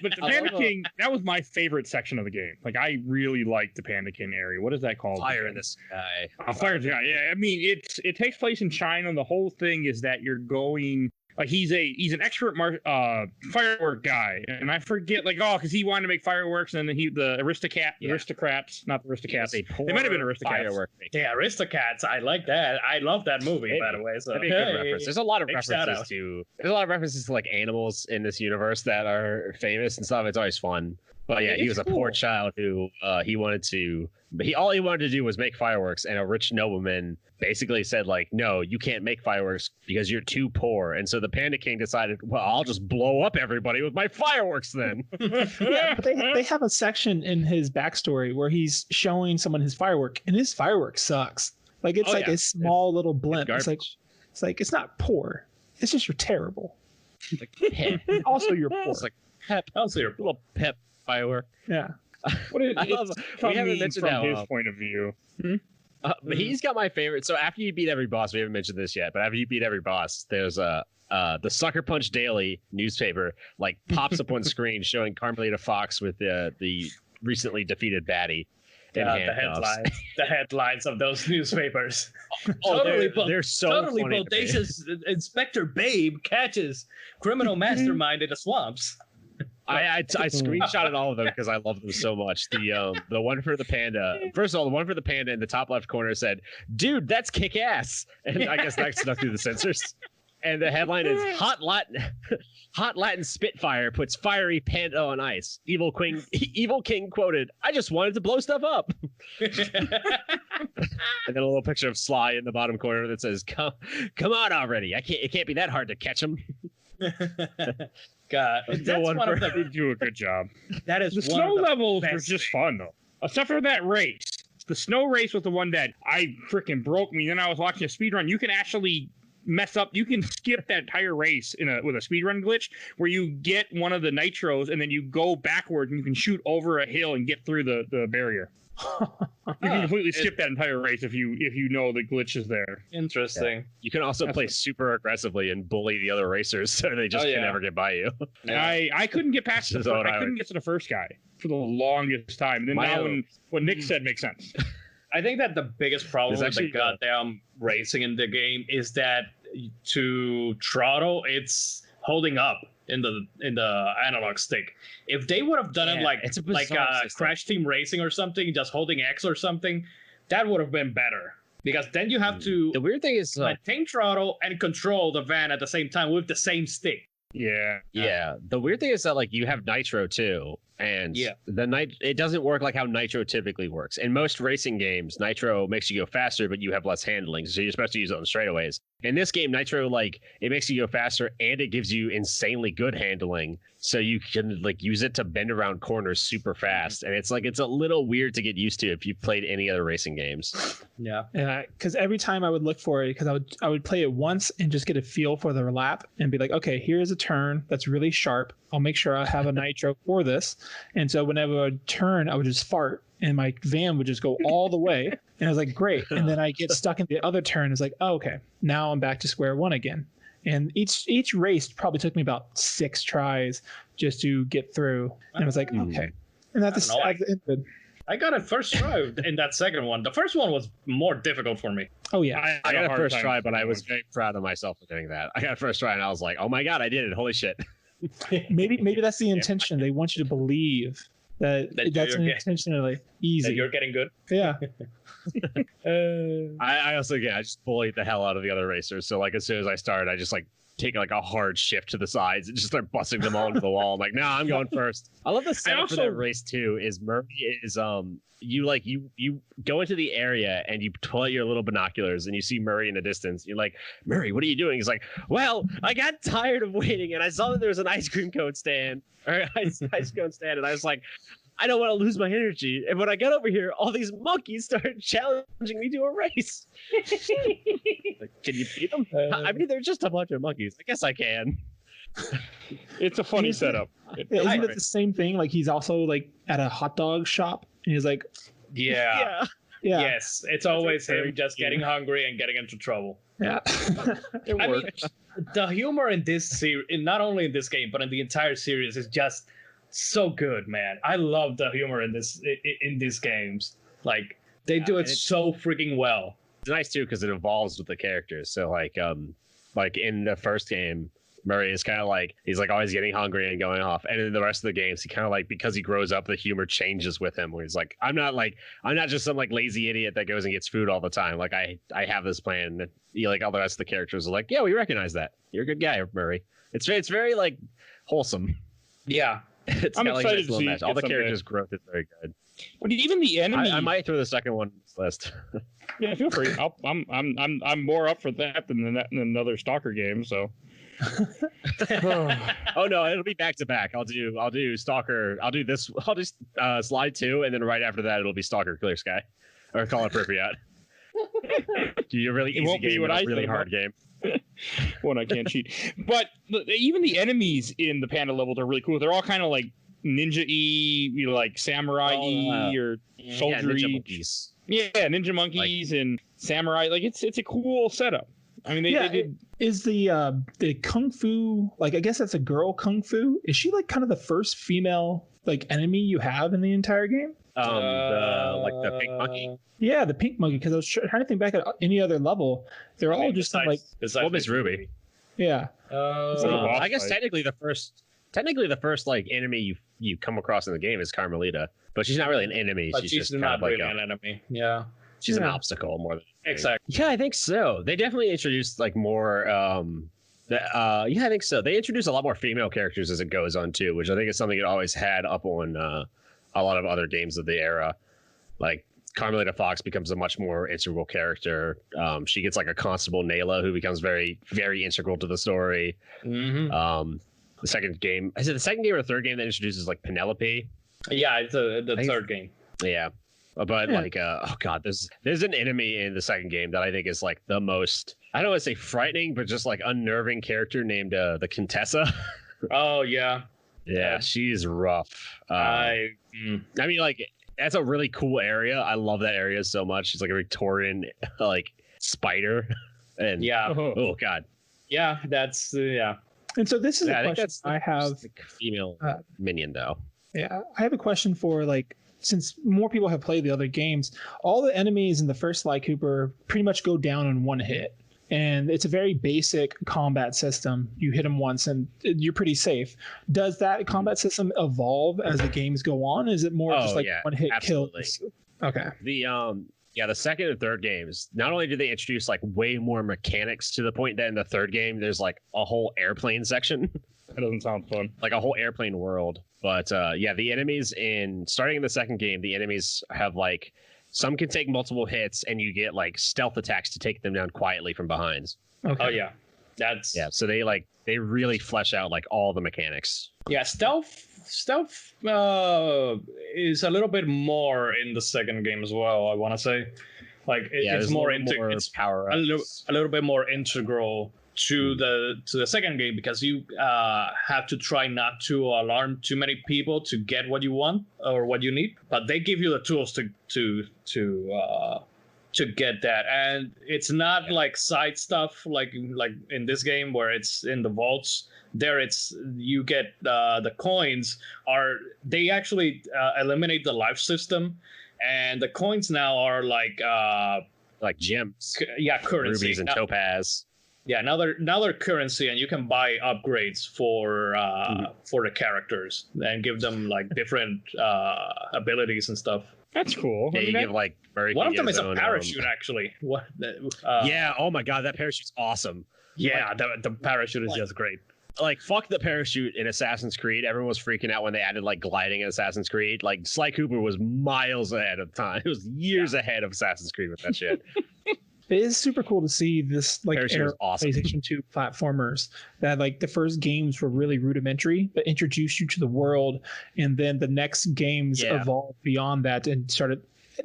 But the Panda King, that was my favorite section of the game. Like, I really liked the Panda King area. What is that called? Fire in the Sky. Fire in the Sky. Yeah, I mean, it takes place in China, and the whole thing is that you're going. Like he's an expert firework guy, and I forget because he wanted to make fireworks, and then the aristocrats, not the aristocrats, they might have been aristocrats. Yeah, Aristocats. I like that. I love that movie, by the way. So that'd be a good reference. There's a lot of references to like animals in this universe that are famous and stuff. It's always fun. But yeah, he was a poor child who all he wanted to do was make fireworks, and a rich nobleman basically said like, no, you can't make fireworks because you're too poor. And so the Panda King decided, well, I'll just blow up everybody with my fireworks then. Yeah, but they have a section in his backstory where he's showing someone his firework, and his firework sucks. Like it's a small little blimp. It's like it's not poor. It's just you're terrible. Like pep. Also you're poor. It's like pep. Also you're a little pep firework. Yeah. We haven't mentioned from his point of view. But he's got my favorite. So after you beat every boss, we haven't mentioned this yet, but after you beat every boss, there's the Sucker Punch Daily newspaper like pops up on screen showing Carmelita Fox with the recently defeated baddie. The headlines of those newspapers. They're so totally funny. Bodacious Inspector Babe catches criminal mastermind in the swamps. I screenshotted all of them because I love them so much. The one for the panda. First of all, the one for the panda in the top left corner said, "Dude, that's kick ass," and I guess that snuck through the censors. And the headline is Hot Latin Spitfire puts fiery panda on ice. Evil King quoted, "I just wanted to blow stuff up." And then a little picture of Sly in the bottom corner that says, "Come on already! It can't be that hard to catch him." God, they do a good job. That is the snow levels were just fun though, except for that race. The snow race was the one that I freaking broke me. Then I was watching a speed run. You can actually mess up. You can skip that entire race with a speed run glitch where you get one of the nitros and then you go backwards and you can shoot over a hill and get through the barrier. You can completely skip that entire race if you know the glitch is there. Interesting. Yeah. You can also play super aggressily and bully the other racers so they just can never get by you. Yeah. I couldn't get past I couldn't get to the first guy for the longest time. And then now what Nick said makes sense. I think that the biggest problem with the goddamn racing in the game is that to throttle, it's holding up in the analog stick. If they would have done it like Crash Team Racing or something, just holding X or something, that would have been better. Because then you have to. The weird thing is maintain throttle and control the van at the same time with the same stick. Yeah. The weird thing is that like you have nitro too, and it doesn't work like how nitro typically works. In most racing games, nitro makes you go faster, but you have less handling, so you're supposed to use it on straightaways. In this game, nitro it makes you go faster and it gives you insanely good handling, so you can use it to bend around corners super fast. And it's a little weird to get used to if you've played any other racing games. Yeah, because every time I would look for it, because I would play it once and just get a feel for the lap and be like, okay, here's a turn that's really sharp. I'll make sure I have a nitro for this. And so whenever I would turn, I would just fart and my van would just go all the way. And I was like, great. And then I get stuck in the other turn. It's like, oh, okay, now I'm back to square one again. And each race probably took me about 6 tries just to get through. And I was like, okay. And that's the end. I got it first try in that second one. The first one was more difficult for me. Oh, yeah. I got it first try, but I was very proud of myself for doing that. I got it first try, and I was like, oh, my God, I did it. Holy shit. Maybe that's the intention. They want you to believe that's intentionally easy. That you're getting good. Yeah. I also I just bullied the hell out of the other racers. So as soon as I started, I just take a hard shift to the sides and just start busting them all into the wall. I'm like, nah, I'm going first. I love the setup for that race too. Is Murray is you go into the area and you pull out your little binoculars and you see Murray in the distance. You're like, Murray, what are you doing? He's like, well, I got tired of waiting and I saw that there was an ice cream cone stand, and I was like, I don't want to lose my energy. And when I got over here, all these monkeys started challenging me to a race. Like, can you beat them? I mean, they're just a bunch of monkeys. I guess I can. It's a funny setup. Isn't it the same thing? Like he's also like at a hot dog shop and he's like, yeah. Yes, it's always him just getting hungry and getting into trouble. Yeah. I mean, the humor in this series, not only in this game, but in the entire series, is just so good, man. I love the humor in these games. Like they do it so freaking well. It's nice too because it evolves with the characters. So like in the first game, Murray is kind of like he's like always getting hungry and going off, and in the rest of the games, he kind of like because he grows up, the humor changes with him. Where he's like, I'm not just some like lazy idiot that goes and gets food all the time. Like I have this plan. Like all the rest of the characters are like, yeah, we recognize that. You're a good guy, Murray. It's very like wholesome. Yeah, I'm excited to see all the characters' growth is very good. But even the enemy, I might throw the second one on this list. Yeah, feel free. I'm more up for that than another Stalker game. So. Oh no, it'll be back to back. I'll do Stalker. I'll do Sly 2, and then right after that it'll be Stalker Clear Sky, or Call It Pripyat. Do a really easy game and a really hard game. One I can't cheat. But even the enemies in the Panda levels are really cool. They're all kind of like ninja-y, like samurai-y or soldier-y. Ninja monkeys. Yeah, ninja monkeys and samurai. Like it's a cool setup. I mean, they did. Is the kung fu, like I guess that's a girl kung fu? Is she like kind of the first female like enemy you have in the entire game? The pink monkey. Yeah, the pink monkey. Because I was trying to think back at any other level, they're all just like. Miss Ruby. Yeah. I guess technically the first like enemy you come across in the game is Carmelita, but she's not really an enemy. But she's just not kind of like really an enemy. Yeah. She's an obstacle more than exactly. Yeah, I think so. They definitely introduced like more. Yeah, I think so. They introduced a lot more female characters as it goes on too, which I think is something it always had up on a lot of other games of the era. Like Carmelita Fox becomes a much more integral character. She gets like a Constable Nayla who becomes very, very integral to the story. Mm-hmm. The second game, is it the second game or the third game that introduces like Penelope? Yeah, it's the third game. Yeah. But like, oh god, there's an enemy in the second game that I think is like the most, I don't want to say frightening, but just like unnerving character named the Contessa. Oh yeah, yeah, she's rough. I mean, like that's a really cool area. I love that area so much. She's like a Victorian like spider, and oh god, yeah, that's yeah. And so this is a question I have. Like female minion though. Yeah, I have a question for like. Since more people have played the other games, all the enemies in the first Sly Cooper pretty much go down in one hit. And it's a very basic combat system. You hit them once and you're pretty safe. Does that combat system evolve as the games go on? Is it more just like one hit kills? Okay. The second and third games, not only do they introduce like way more mechanics to the point that in the third game, there's like a whole airplane section. That doesn't sound fun. Like a whole airplane world. But the enemies starting in the second game, the enemies have like some can take multiple hits and you get like stealth attacks to take them down quietly from behind. Okay. Oh yeah. So they really flesh out like all the mechanics. Yeah, stealth is a little bit more in the second game as well, I want to say. Like it's more power a little bit more integral to the second game because you have to try not to alarm too many people to get what you want or what you need, but they give you the tools to get that, and it's not like side stuff like in this game where it's in the vaults. There it's you get the coins they actually eliminate the life system, and the coins now are like gems, currency, rubies and topaz. Yeah, now they're currency, and you can buy upgrades for the characters and give them like different abilities and stuff. That's cool. Yeah, you give like one of them is a parachute, actually. What? Yeah. Oh my god, that parachute's awesome. Yeah, the parachute is just great. Like fuck the parachute in Assassin's Creed. Everyone was freaking out when they added like gliding in Assassin's Creed. Like Sly Cooper was miles ahead of time. It was years ahead of Assassin's Creed with that shit. It is super cool to see this like era awesome. PlayStation 2 platformers that like the first games were really rudimentary, but introduced you to the world, and then the next games evolved beyond that and started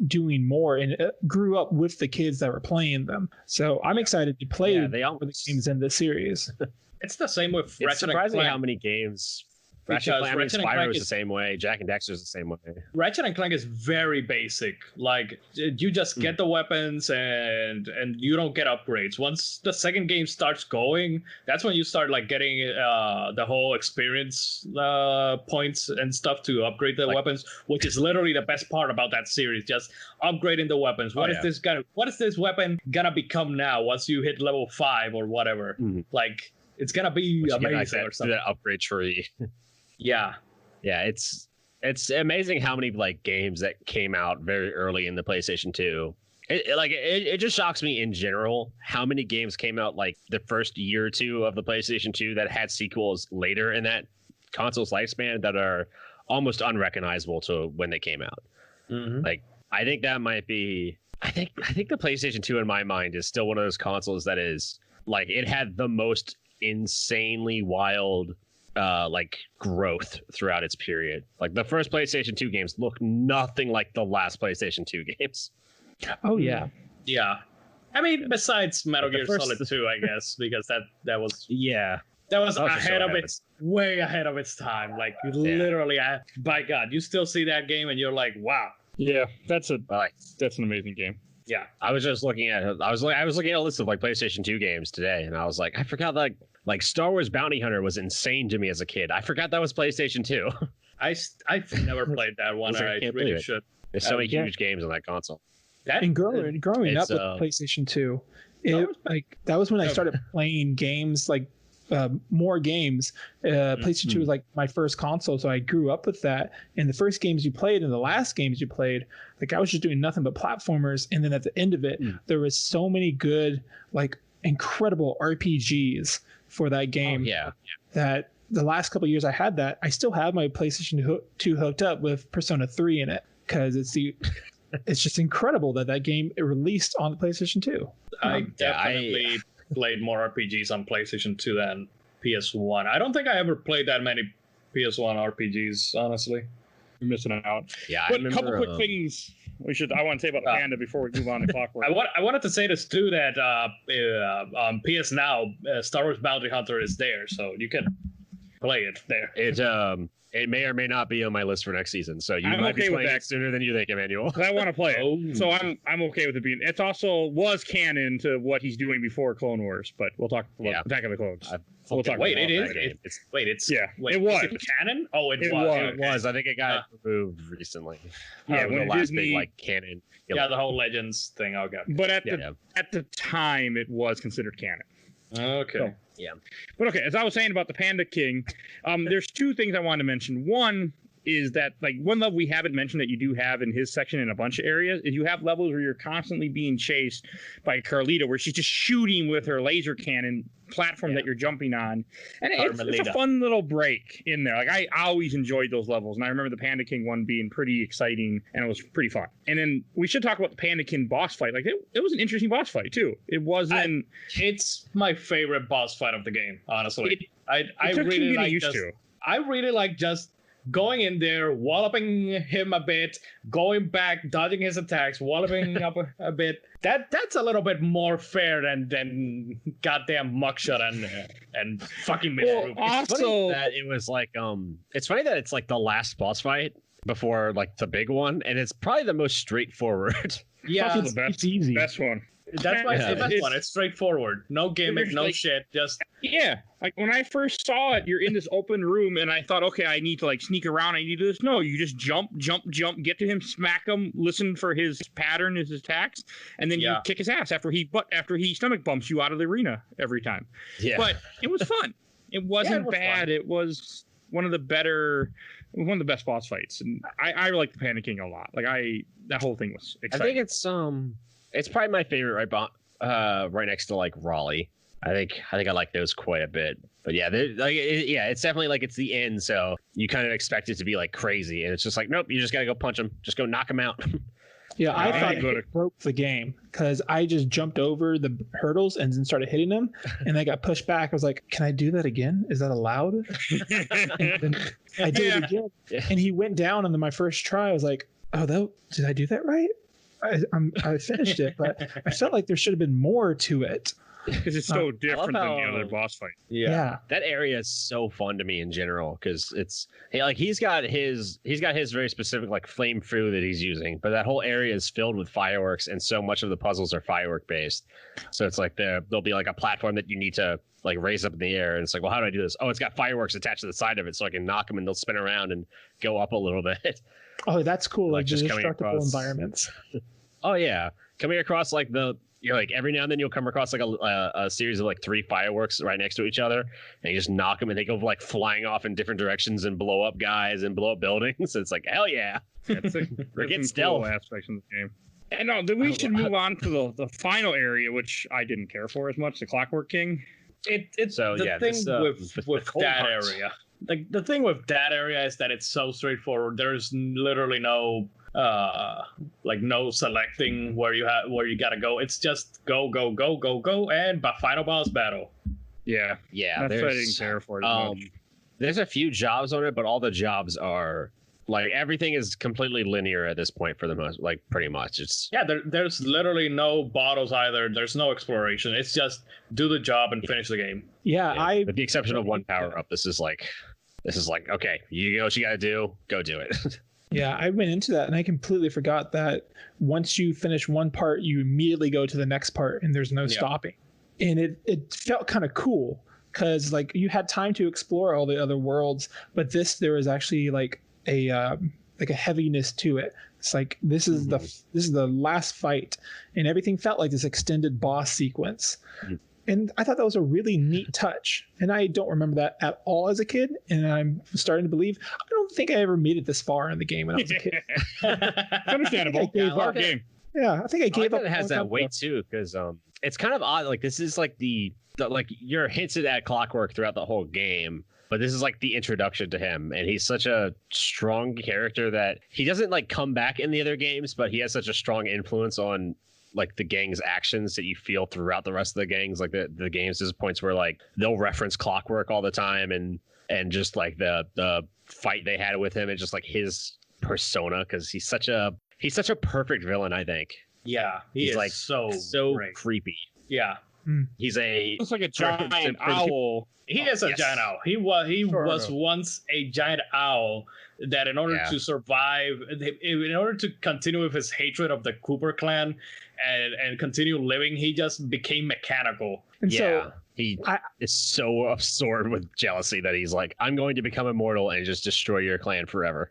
doing more, and it grew up with the kids that were playing them. So I'm excited to play the games in this series. It's the same with Ratchet and Clank. How many games. Ratchet and Clank is the same way. Jack and Dexter's the same way. Ratchet and Clank is very basic. Like you just get the weapons and you don't get upgrades. Once the second game starts going, that's when you start like getting the whole experience points and stuff to upgrade the weapons, which is literally the best part about that series. Just upgrading the weapons. What is this weapon gonna become now once you hit level 5 or whatever? Mm-hmm. Like it's gonna be amazing or something. That upgrade tree. Yeah, it's amazing how many like games that came out very early in the PlayStation 2. It just shocks me in general how many games came out like the first year or two of the PlayStation 2 that had sequels later in that console's lifespan that are almost unrecognizable to when they came out. Mm-hmm. Like I think that might be. I think the PlayStation 2 in my mind is still one of those consoles that is like it had the most insanely wild like growth throughout its period. Like the first PlayStation 2 games look nothing like the last PlayStation 2 games. Oh yeah. Yeah. I mean, besides Metal Gear Solid 2, I guess, because that was that was ahead of its way ahead of its time. Like literally, by God, you still see that game and you're like, wow. Yeah, that's an amazing game. Yeah, I was just looking at I was looking at a list of like PlayStation 2 games today, and I was like, I forgot like Star Wars Bounty Hunter was insane to me as a kid. I forgot that was PlayStation 2. I've never played that one. I really should. There's so many huge games on that console. And growing up with PlayStation 2, that was when I started playing games like more games. PlayStation 2 was like my first console, so I grew up with that. And the first games you played and the last games you played, like I was just doing nothing but platformers. And then at the end of it, there was so many good, like incredible RPGs for that game. That the last couple of years I had that, I still have my PlayStation 2 hooked up with Persona 3 in it because it's just incredible that game released on the PlayStation 2. I definitely played more RPGs on PlayStation 2 than PS1. I don't think I ever played that many PS1 RPGs, honestly. You're missing out. Yeah, but a couple quick things I want to say about the Panda before we move on to Clockwork. I wanted to say this too, that on PS Now, Star Wars Bounty Hunter is there, so you can play it there. It may or may not be on my list for next season, so you might be playing it sooner than you think, Emmanuel. I want to play it, so I'm okay with it being. It also was canon to what he's doing before Clone Wars, but we'll talk about Attack of the Clones. We'll talk wait, it is. It was. Is it canon? Oh, it was. It was. I think it got removed recently. Yeah, when the last big like canon. Yeah, the whole Legends thing. Okay. But at the time, it was considered canon. Okay. So, yeah. But okay, as I was saying about the Panda King, there's two things I wanted to mention. One is that like one level we haven't mentioned that you do have in his section in a bunch of areas is you have levels where you're constantly being chased by Carlita, where she's just shooting with her laser cannon platform that you're jumping on, and it's a fun little break in there. Like I always enjoyed those levels, and I remember the Panda King one being pretty exciting, and it was pretty fun. And then we should talk about the Panda King boss fight. Like it was an interesting boss fight too. It wasn't. It's my favorite boss fight of the game, honestly. I really like just going in there, walloping him a bit, going back, dodging his attacks, walloping up a bit. That's a little bit more fair than goddamn Muckshot and fucking Miss Ruby. Also, that it was like it's funny that it's like the last boss fight before like the big one, and it's probably the most straightforward. Yeah, it's easy. Best one. That's why it's the best one. It's straightforward. No gimmick, no shit. Just like when I first saw it, you're in this open room, and I thought, okay, I need to like sneak around. I need to do this. No, you just jump, get to him, smack him, listen for his pattern, his attacks, and then you kick his ass after he stomach bumps you out of the arena every time. Yeah, but it was fun. It wasn't bad. Fun. It was one of the best boss fights, and I like the Panda King a lot. Like that whole thing was exciting. I think it's probably my favorite, right next to like Raleigh. I think I like those quite a bit. But yeah, it's definitely like it's the end, so you kind of expect it to be like crazy, and it's just like nope, you just gotta go punch him, just go knock him out. Yeah, I thought it broke the game because I just jumped over the hurdles and then started hitting them, and I got pushed back. I was like, "Can I do that again? Is that allowed?" And then I did it again, and he went down on my first try. I was like, "Oh, did I do that right?" I finished it, but I felt like there should have been more to it. Because it's so different than the other boss fight. Yeah, that area is so fun to me in general because it's like he's got his very specific like flame foo that he's using, but that whole area is filled with fireworks, and so much of the puzzles are firework based. So it's like there'll be like a platform that you need to like raise up in the air, and it's like, well, how do I do this? Oh, it's got fireworks attached to the side of it, so I can knock them and they'll spin around and go up a little bit. Oh, that's cool! Like just destructible environments. Oh yeah, coming across like you're like every now and then you'll come across like a series of like 3 fireworks right next to each other, and you just knock them and they go like flying off in different directions and blow up guys and blow up buildings. So it's like, hell yeah, we're getting stealth cool aspects in the game. And no, then we should move on to the final area, which I didn't care for as much, the Clockwork King. It's the thing with that area. Like the thing with that area is that it's so straightforward. There's literally no no selecting where you gotta go. It's just go and final boss battle. Yeah, that's what I didn't care for. There's a few jobs on it, but all the jobs are like everything is completely linear at this point for the most, like pretty much. It's there's literally no bottles either. There's no exploration. It's just do the job and finish the game. Yeah, with the exception of one power up. This is like okay, you know what you gotta do, go do it. Yeah, I went into that and I completely forgot that once you finish one part, you immediately go to the next part and there's no stopping. And it felt kind of cool because like you had time to explore all the other worlds, but there was actually like a heaviness to it. It's like this is the last fight, and everything felt like this extended boss sequence. And I thought that was a really neat touch. And I don't remember that at all as a kid. And I'm starting to believe, I don't think I ever made it this far in the game when I was a kid. Understandable. Game. Yeah, I think I gave up. It has that weight too, because it's kind of odd. Like this is like the like you're hinted at Clockwork throughout the whole game, but this is like the introduction to him, and he's such a strong character that he doesn't like come back in the other games, but he has such a strong influence on like the gang's actions that you feel throughout the rest of the gangs. Like the games, there's points where like they'll reference Clockwork all the time, and just like the fight they had with him and just like his persona, because he's such a perfect villain, I think. Yeah, he's like so great. Creepy. Yeah, he's looks like a giant owl. He is a giant owl. He was once a giant owl that in order to survive, in order to continue with his hatred of the Cooper clan and continue living, he just became mechanical. And he is so absorbed with jealousy that he's like, I'm going to become immortal and just destroy your clan forever.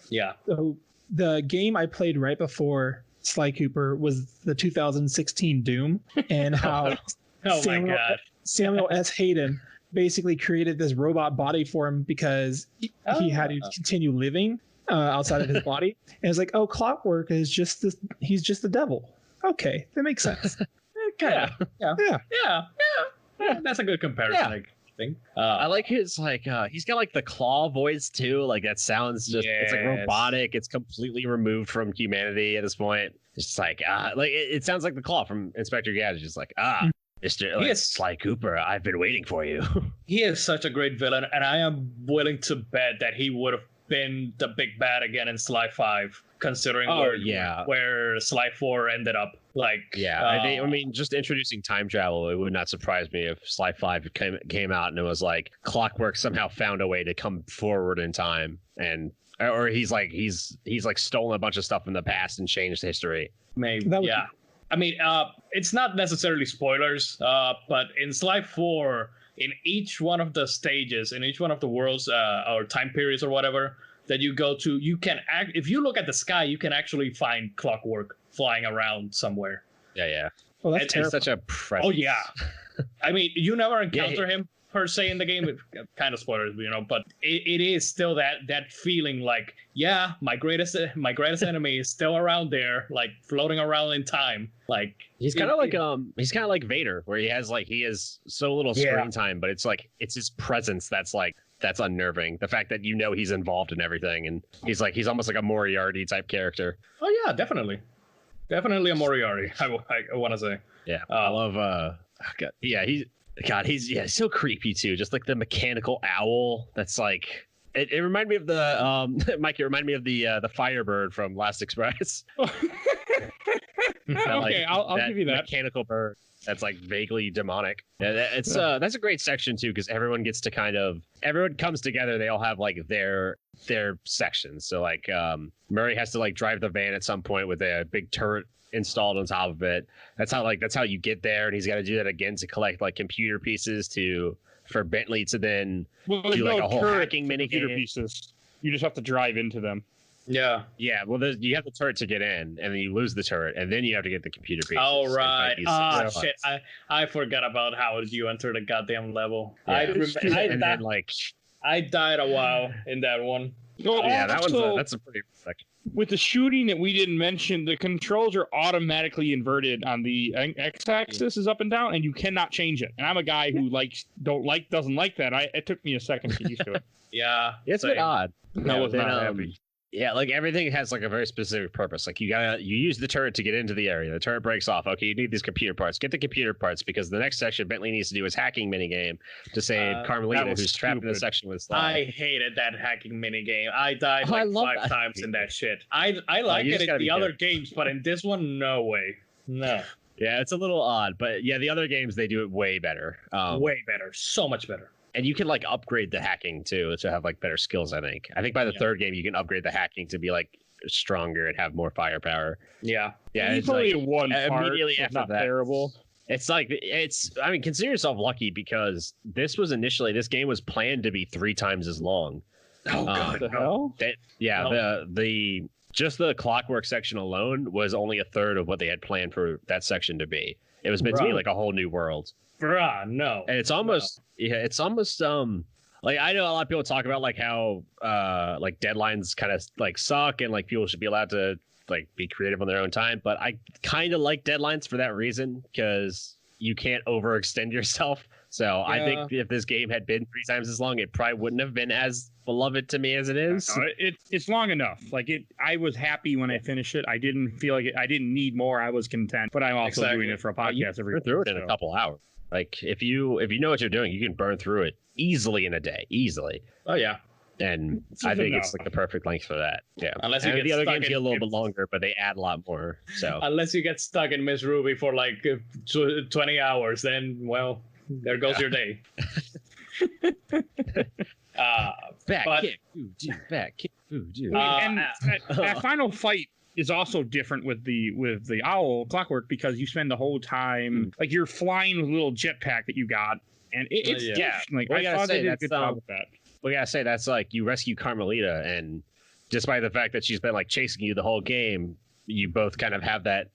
Yeah. So the game I played right before Sly Cooper was the 2016 Doom, and how Samuel S. Hayden basically created this robot body for him because he had to continue living outside of his body. And it's like, oh, Clockwork is just this. He's just the devil. Okay, that makes sense. Yeah. That's a good comparison. I think. I like his he's got like the claw voice too. Like that sounds just it's like robotic. It's completely removed from humanity at this point. It's just like it sounds like the claw from Inspector Gadget. Just like Mr. Sly Cooper, I've been waiting for you. He is such a great villain, and I am willing to bet that he would have been the big bad again in Sly 5, considering where Sly 4 ended up. I mean, just introducing time travel, it would not surprise me if Sly 5 came out and it was like Clockwork somehow found a way to come forward in time, or he's stolen a bunch of stuff from the past and changed history. Maybe, I mean, it's not necessarily spoilers, but in Sly 4, in each one of the stages, in each one of the worlds or time periods or whatever that you go to, you can if you look at the sky, you can actually find Clockwork flying around somewhere. Yeah. Well, that's such a presence. Oh yeah. I mean, you never encounter him per se in the game. Kind of spoilers, but it is still that feeling like, my greatest enemy is still around there, like floating around in time. Like he's kind of like Vader, where he has so little screen time, but it's his presence that's unnerving. The fact that he's involved in everything, and he's almost like a Moriarty type character. Oh yeah, definitely. Definitely a Moriarty. I want to say. Yeah, I love. God, yeah, he's so creepy too. Just like the mechanical owl. That's like. It reminded me of the Mike. It reminded me of the Firebird from Last Express. Okay, I'll give you that mechanical bird. That's like vaguely demonic. Yeah, that's a great section too, because everyone gets to everyone comes together. They all have like their sections. So like Murray has to like drive the van at some point with a big turret installed on top of it. That's how you get there, and he's got to do that again to collect like computer pieces for Bentley to then do like a whole hacking mini computer pieces. You just have to drive into them. Yeah. Yeah. Well, you have the turret to get in, and then you lose the turret, and then you have to get the computer pieces. Oh, right. Shit. I forgot about how you enter the goddamn level. Yeah. I died a while in that one. Oh, yeah, that's a pretty section. With the shooting that we didn't mention, the controls are automatically inverted on the x-axis is up and down, and you cannot change it. And I'm a guy who doesn't like that. It took me a second to get used to it. Yeah, it's a bit odd. I was not happy. Yeah, like everything has like a very specific purpose. Like you use the turret to get into the area. The turret breaks off. Okay, you need these computer parts. Get the computer parts, because the next section Bentley needs to do his hacking minigame to save Carmelita, who's trapped in the section with Sly. I hated that hacking minigame. I died like 5 times in that shit. I like it in the other games, but in this one, no way. No. Yeah, it's a little odd, but yeah, the other games they do it way better. Way better. So much better. And you can like upgrade the hacking too to have like better skills. I think by the third game you can upgrade the hacking to be like stronger and have more firepower. Yeah. It's only like one part. Immediately after not that, terrible. It's like I mean, consider yourself lucky, because this game was planned to be 3 times as long. Oh god, the hell? The just the clockwork section alone was only a third of what they had planned for that section to be. It was meant to be like a whole new world. Bruh, no. And it's almost like, I know a lot of people talk about like how like deadlines kind of like suck, and like people should be allowed to like be creative on their own time, but I kind of like deadlines for that reason, because you can't overextend yourself. So I think if this game had been 3 times as long, it probably wouldn't have been as beloved to me as it is. No, it's long enough. Like I was happy when I finished it. I didn't feel like I didn't need more. I was content. But I'm also doing it for a podcast every. Through it in a couple hours. Like if you know what you're doing, you can burn through it easily in a day. Easily. Oh yeah. And I think it's like the perfect length for that. Yeah. Unless you get the other games get a little bit longer, but they add a lot more. So unless you get stuck in Miss Ruby for like 20 hours, then well, there goes your day. Back kick, voodoo. And that final fight is also different with the owl clockwork, because you spend the whole time like you're flying with a little jetpack that you got, and it's like I thought they did a good job with that. We gotta say that's like you rescue Carmelita, and despite the fact that she's been like chasing you the whole game, you both kind of have that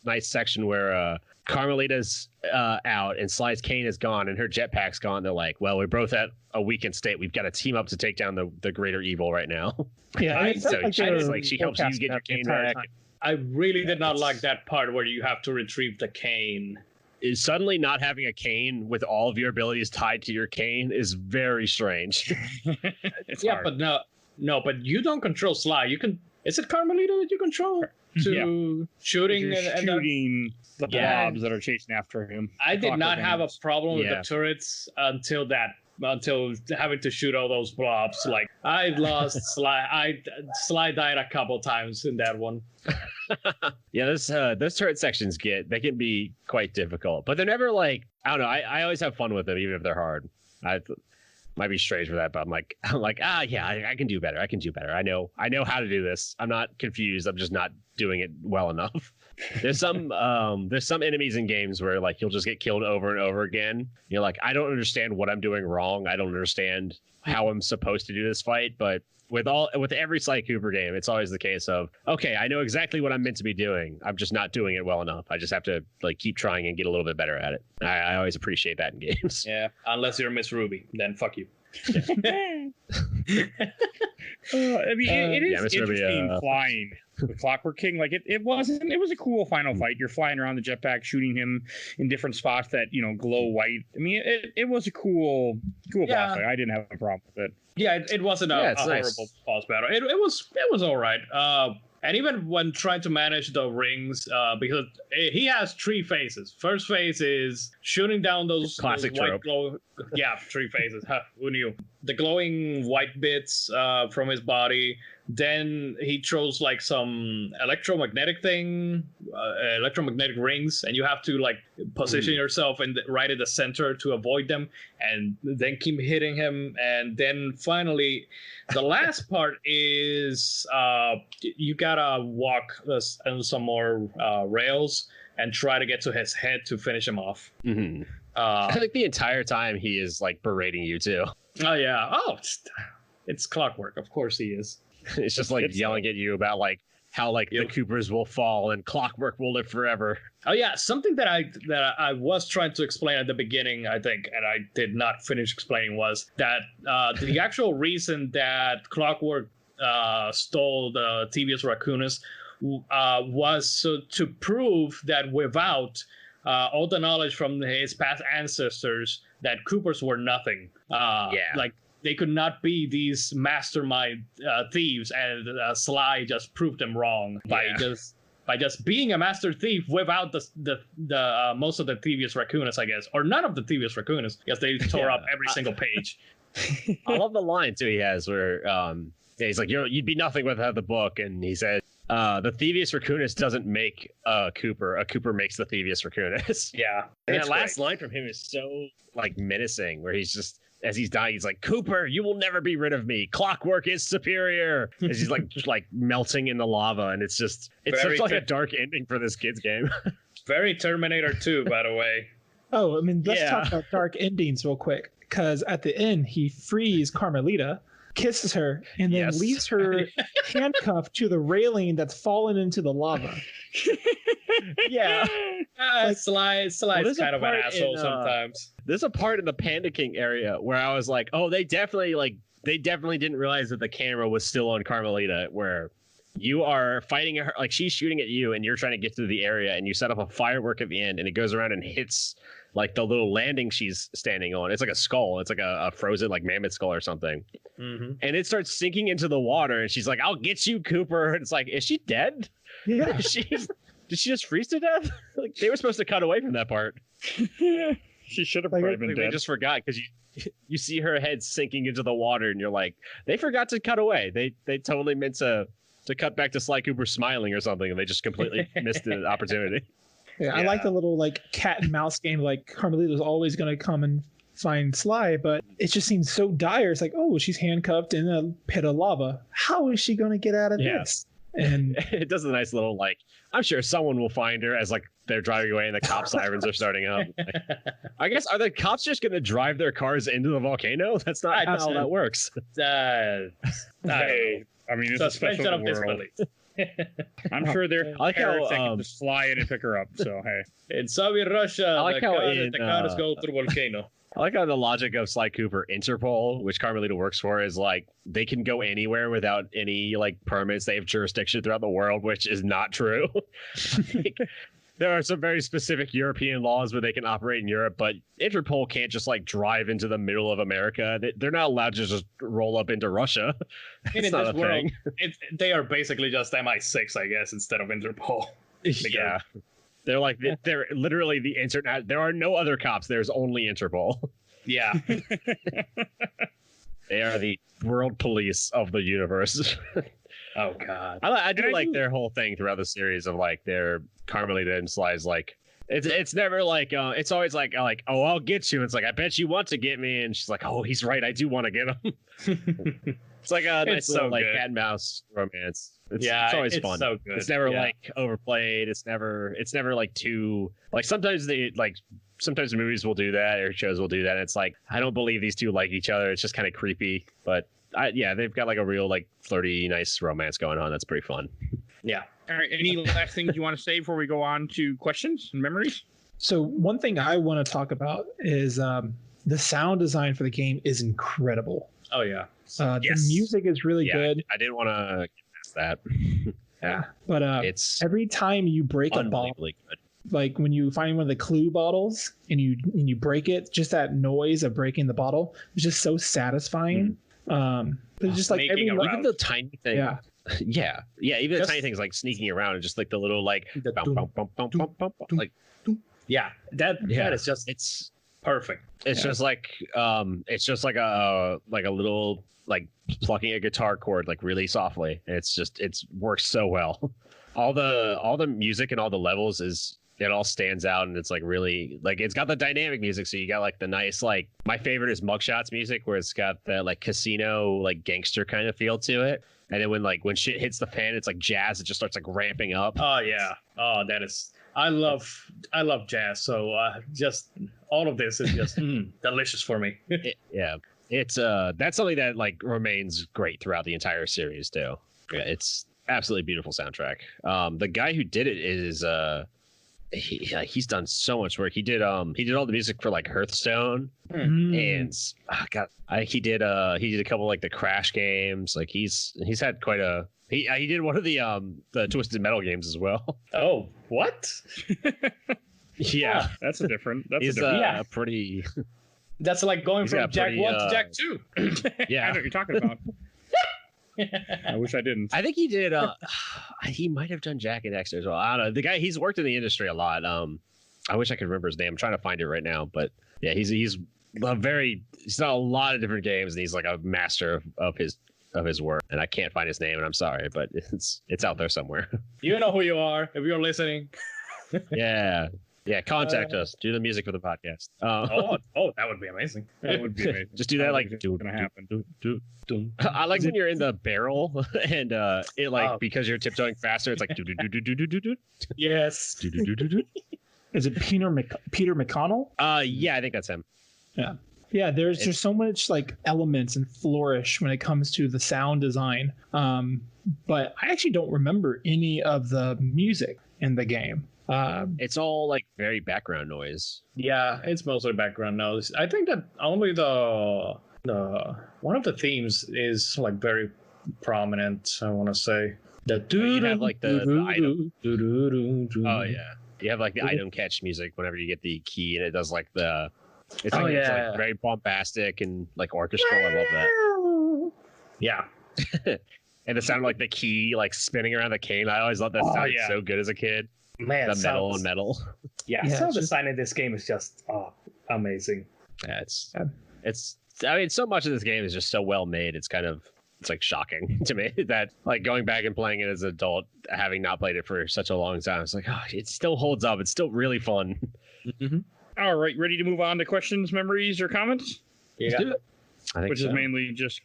nice section where Carmelita's out and Sly's cane is gone and her jetpack's gone. They're like, well, we're both at a weakened state. We've got to team up to take down the greater evil right now. Yeah, so she helps you get your cane back. I really did not like that part where you have to retrieve the cane. Is suddenly not having a cane with all of your abilities tied to your cane is very strange. Hard. But no, but you don't control Sly. You can. Is it Carmelita that you control? Shooting the blobs that are chasing after him. I did not have a problem with the turrets until having to shoot all those blobs. Like I lost Sly. Sly died a couple times in that one. Yeah, those turret sections can be quite difficult, but they're never like, I don't know. I always have fun with them, even if they're hard. Might be strange for that, but I'm like, I can do better. I know how to do this. I'm not confused. I'm just not doing it well enough. There's some enemies in games where like you'll just get killed over and over again. You're like, I don't understand what I'm doing wrong. I don't understand how I'm supposed to do this fight. But with every Sly Cooper game, it's always the case of, okay, I know exactly what I'm meant to be doing. I'm just not doing it well enough. I just have to like keep trying and get a little bit better at it. I always appreciate that in games. Yeah, unless you're Miss Ruby, then fuck you. I mean, it is interesting flying with Clockwork King. Like it was a cool final fight. You're flying around the jetpack, shooting him in different spots that glow white. I mean, it was a cool boss fight. I didn't have a problem with it. Yeah, it wasn't a horrible boss battle. It was all right. And even when trying to manage the rings, because he has 3 phases. First phase is shooting down those classic white glow. Yeah, 3 phases. Who knew? The glowing white bits from his body. Then he throws like some electromagnetic rings, and you have to like position yourself right at the center to avoid them, and then keep hitting him. And then finally, the last part is you gotta walk on some more rails and try to get to his head to finish him off. Mm-hmm. I think the entire time he is like berating you too. Oh yeah. Oh, it's clockwork. Of course he is. It's just like yelling at you about like how like the Coopers will fall and clockwork will live forever. Oh yeah, something that I was trying to explain at the beginning, I think, and I did not finish explaining, was that the actual reason that Clockwork stole the Thievius Raccoonus was so to prove that without all the knowledge from his past ancestors, that Coopers were nothing. Like they could not be these mastermind thieves, and Sly just proved them wrong by just being a master thief without the most of the Thievius Raccoonus, I guess, or none of the Thievius Raccoonus, because they tore up every single page. I love the line too he has where he's like, "You'd be nothing without the book," and he said, "The Thievius Raccoonus doesn't make a Cooper makes the Thievius Raccoonus." Yeah, and that last line from him is so like menacing, where he's just, as he's dying, he's like, "Cooper, you will never be rid of me. Clockwork is superior." As he's like melting in the lava, and it's such like a dark ending for this kid's game. Very Terminator 2, by the way. Oh, I mean, let's talk about dark endings real quick, because at the end he frees Carmelita, kisses her, and then leaves her handcuffed to the railing that's fallen into the lava. Sly's kind of an asshole sometimes. There's a part in the panicking area where I was like, oh, they definitely didn't realize that the camera was still on Carmelita, where you are fighting her, like she's shooting at you and you're trying to get through the area, and you set up a firework at the end and it goes around and hits like the little landing she's standing on. It's like a skull. It's like a frozen like mammoth skull or something. Mm-hmm. And it starts sinking into the water, and she's like, "I'll get you, Cooper." And it's like, is she dead? Yeah. Did she just freeze to death? Like they were supposed to cut away from that part. She should have probably been dead. They just forgot, because you see her head sinking into the water, and you're like, they forgot to cut away. They totally meant to cut back to Sly Cooper smiling or something, and they just completely missed the opportunity. Yeah, I like the little like cat and mouse game. Like Carmelita's always going to come and find Sly, but it just seems so dire. It's like, oh, she's handcuffed in a pit of lava. How is she going to get out of this? And it does a nice little like, I'm sure someone will find her, as like they're driving away and the cop sirens are starting up. Like, I guess, are the cops just going to drive their cars into the volcano? That's not how that works. Hey, I mean, it's a special world. I'm sure their parents can just fly in and pick her up. So hey, in Soviet Russia, the cars go through volcano. I like how the logic of Sly Cooper, Interpol, which Carmelita works for, is like they can go anywhere without any like permits. They have jurisdiction throughout the world, which is not true. Like, there are some very specific European laws where they can operate in Europe, but Interpol can't just like drive into the middle of America. They're not allowed to just roll up into Russia. In this world, they are basically just MI6, I guess, instead of Interpol. Yeah. They're like, they're literally the internet. There are no other cops. There's only Interpol. Yeah. They are the world police of the universe. Oh, God. I do like their whole thing throughout the series of like their Carmelita and Sly's like, it's never like, it's always like, oh, I'll get you. It's like, I bet you want to get me. And she's like, oh, he's right. I do want to get him. It's like a nice little like cat and mouse romance. It's always fun. So good. It's never like overplayed. It's never like too like sometimes movies will do that or shows will do that. And it's like, I don't believe these two like each other. It's just kind of creepy. But they've got like a real like flirty, nice romance going on. That's pretty fun. Yeah. All right. Any last things you want to say before we go on to questions and memories? So one thing I want to talk about is the sound design for the game is incredible. Oh yeah. The music is really good. I didn't want to get past that. Yeah, but it's every time you break a bottle, good. Like when you find one of the Clue bottles and you break it, just that noise of breaking the bottle is just so satisfying. It's just like even the tiny thing. Yeah. Yeah, even the tiny things like sneaking around and just like the little like like that is just it's perfect. It's just like a little like plucking a guitar chord like really softly. It's works so well. All the music and all the levels it all stands out, and it's like really like it's got the dynamic music. So you got like the nice like my favorite is Mugshots music, where it's got that like casino like gangster kind of feel to it. And then when shit hits the fan, it's like jazz. It just starts like ramping up. Oh yeah. Oh, that is. I love jazz. So just all of this is just delicious for me. It's that's something that like remains great throughout the entire series too. Yeah, it's absolutely beautiful soundtrack. The guy who did it is he's done so much work. He did all the music for like Hearthstone, and he did a couple like the Crash games. Like he's had quite a he did one of the Twisted Metal games as well. Oh, what? Yeah, that's a different. Pretty. That's like going from Jack 1 to Jack 2. Yeah, I know what you're talking about. I wish I didn't. I think he did. He might have done Jack and Dexter as well. I don't know. The guy, he's worked in the industry a lot. I wish I could remember his name. I'm trying to find it right now, but yeah, he's done a lot of different games, and he's like a master of his work. And I can't find his name, and I'm sorry, but it's out there somewhere. You know who you are if you're listening. Yeah. Yeah, contact us. Do the music for the podcast. That would be amazing. That would be amazing. Just do that like it's gonna happen. I like when you're in the barrel and it like because you're tiptoeing faster, it's like do do do do do do do. Yes. Is it Peter McConnell? Yeah, I think that's him. Yeah. There's just so much like elements and flourish when it comes to the sound design. But I actually don't remember any of the music in the game. It's all like very background noise. Yeah, it's mostly background noise. I think that only the one of the themes is like very prominent. I want to say you have like the item. Oh yeah, you have like the item catch music whenever you get the key, and it does like it's like very bombastic and like orchestral. I love that. Yeah. And the sound of like the key like spinning around the cane. I always thought that sounded so good as a kid. Man, the metal on metal. Yeah, sound design in this game is just amazing. Yeah, it's I mean, so much of this game is just so well made. It's like shocking to me that like going back and playing it as an adult, having not played it for such a long time, it's like, oh, it still holds up. It's still really fun. Mm-hmm. All right, ready to move on to questions, memories, or comments? Yeah, let's do it. I think which is mainly just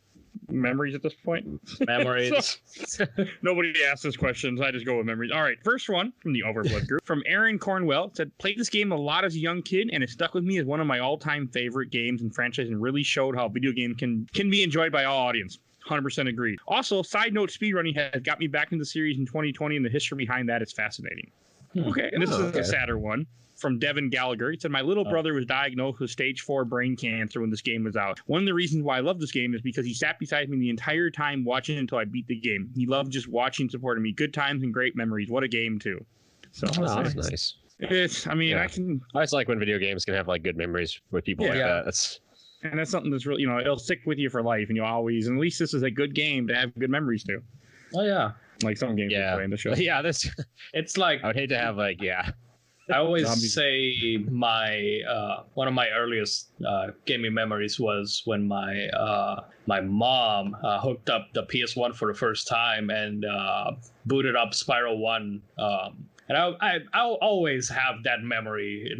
memories at this point. Memories. So, nobody asks us questions. I just go with memories. All right, first one from the Overblood group from Aaron Cornwell. It said, played this game a lot as a young kid, and it stuck with me as one of my all-time favorite games and franchise, and really showed how a video game can be enjoyed by all audience. 100% agreed. Also, side note, speedrunning has got me back into the series in 2020, and the history behind that is fascinating. Okay, and this is a sadder one. From Devin Gallagher. He said, my little brother was diagnosed with stage 4 brain cancer when this game was out. One of the reasons why I love this game is because he sat beside me the entire time watching until I beat the game. He loved just watching, supporting me. Good times and great memories. What a game, too. So that's nice. I just like when video games can have like good memories with people like that. And that's something that's really, it'll stick with you for life, and you'll always, and at least this is a good game to have good memories to. Oh, yeah. Like some games we play in the show. Yeah, it's like, I would hate to have like, I always say my one of my earliest gaming memories was when my mom hooked up the PS1 for the first time and booted up Spiral 1. And I'll always have that memory,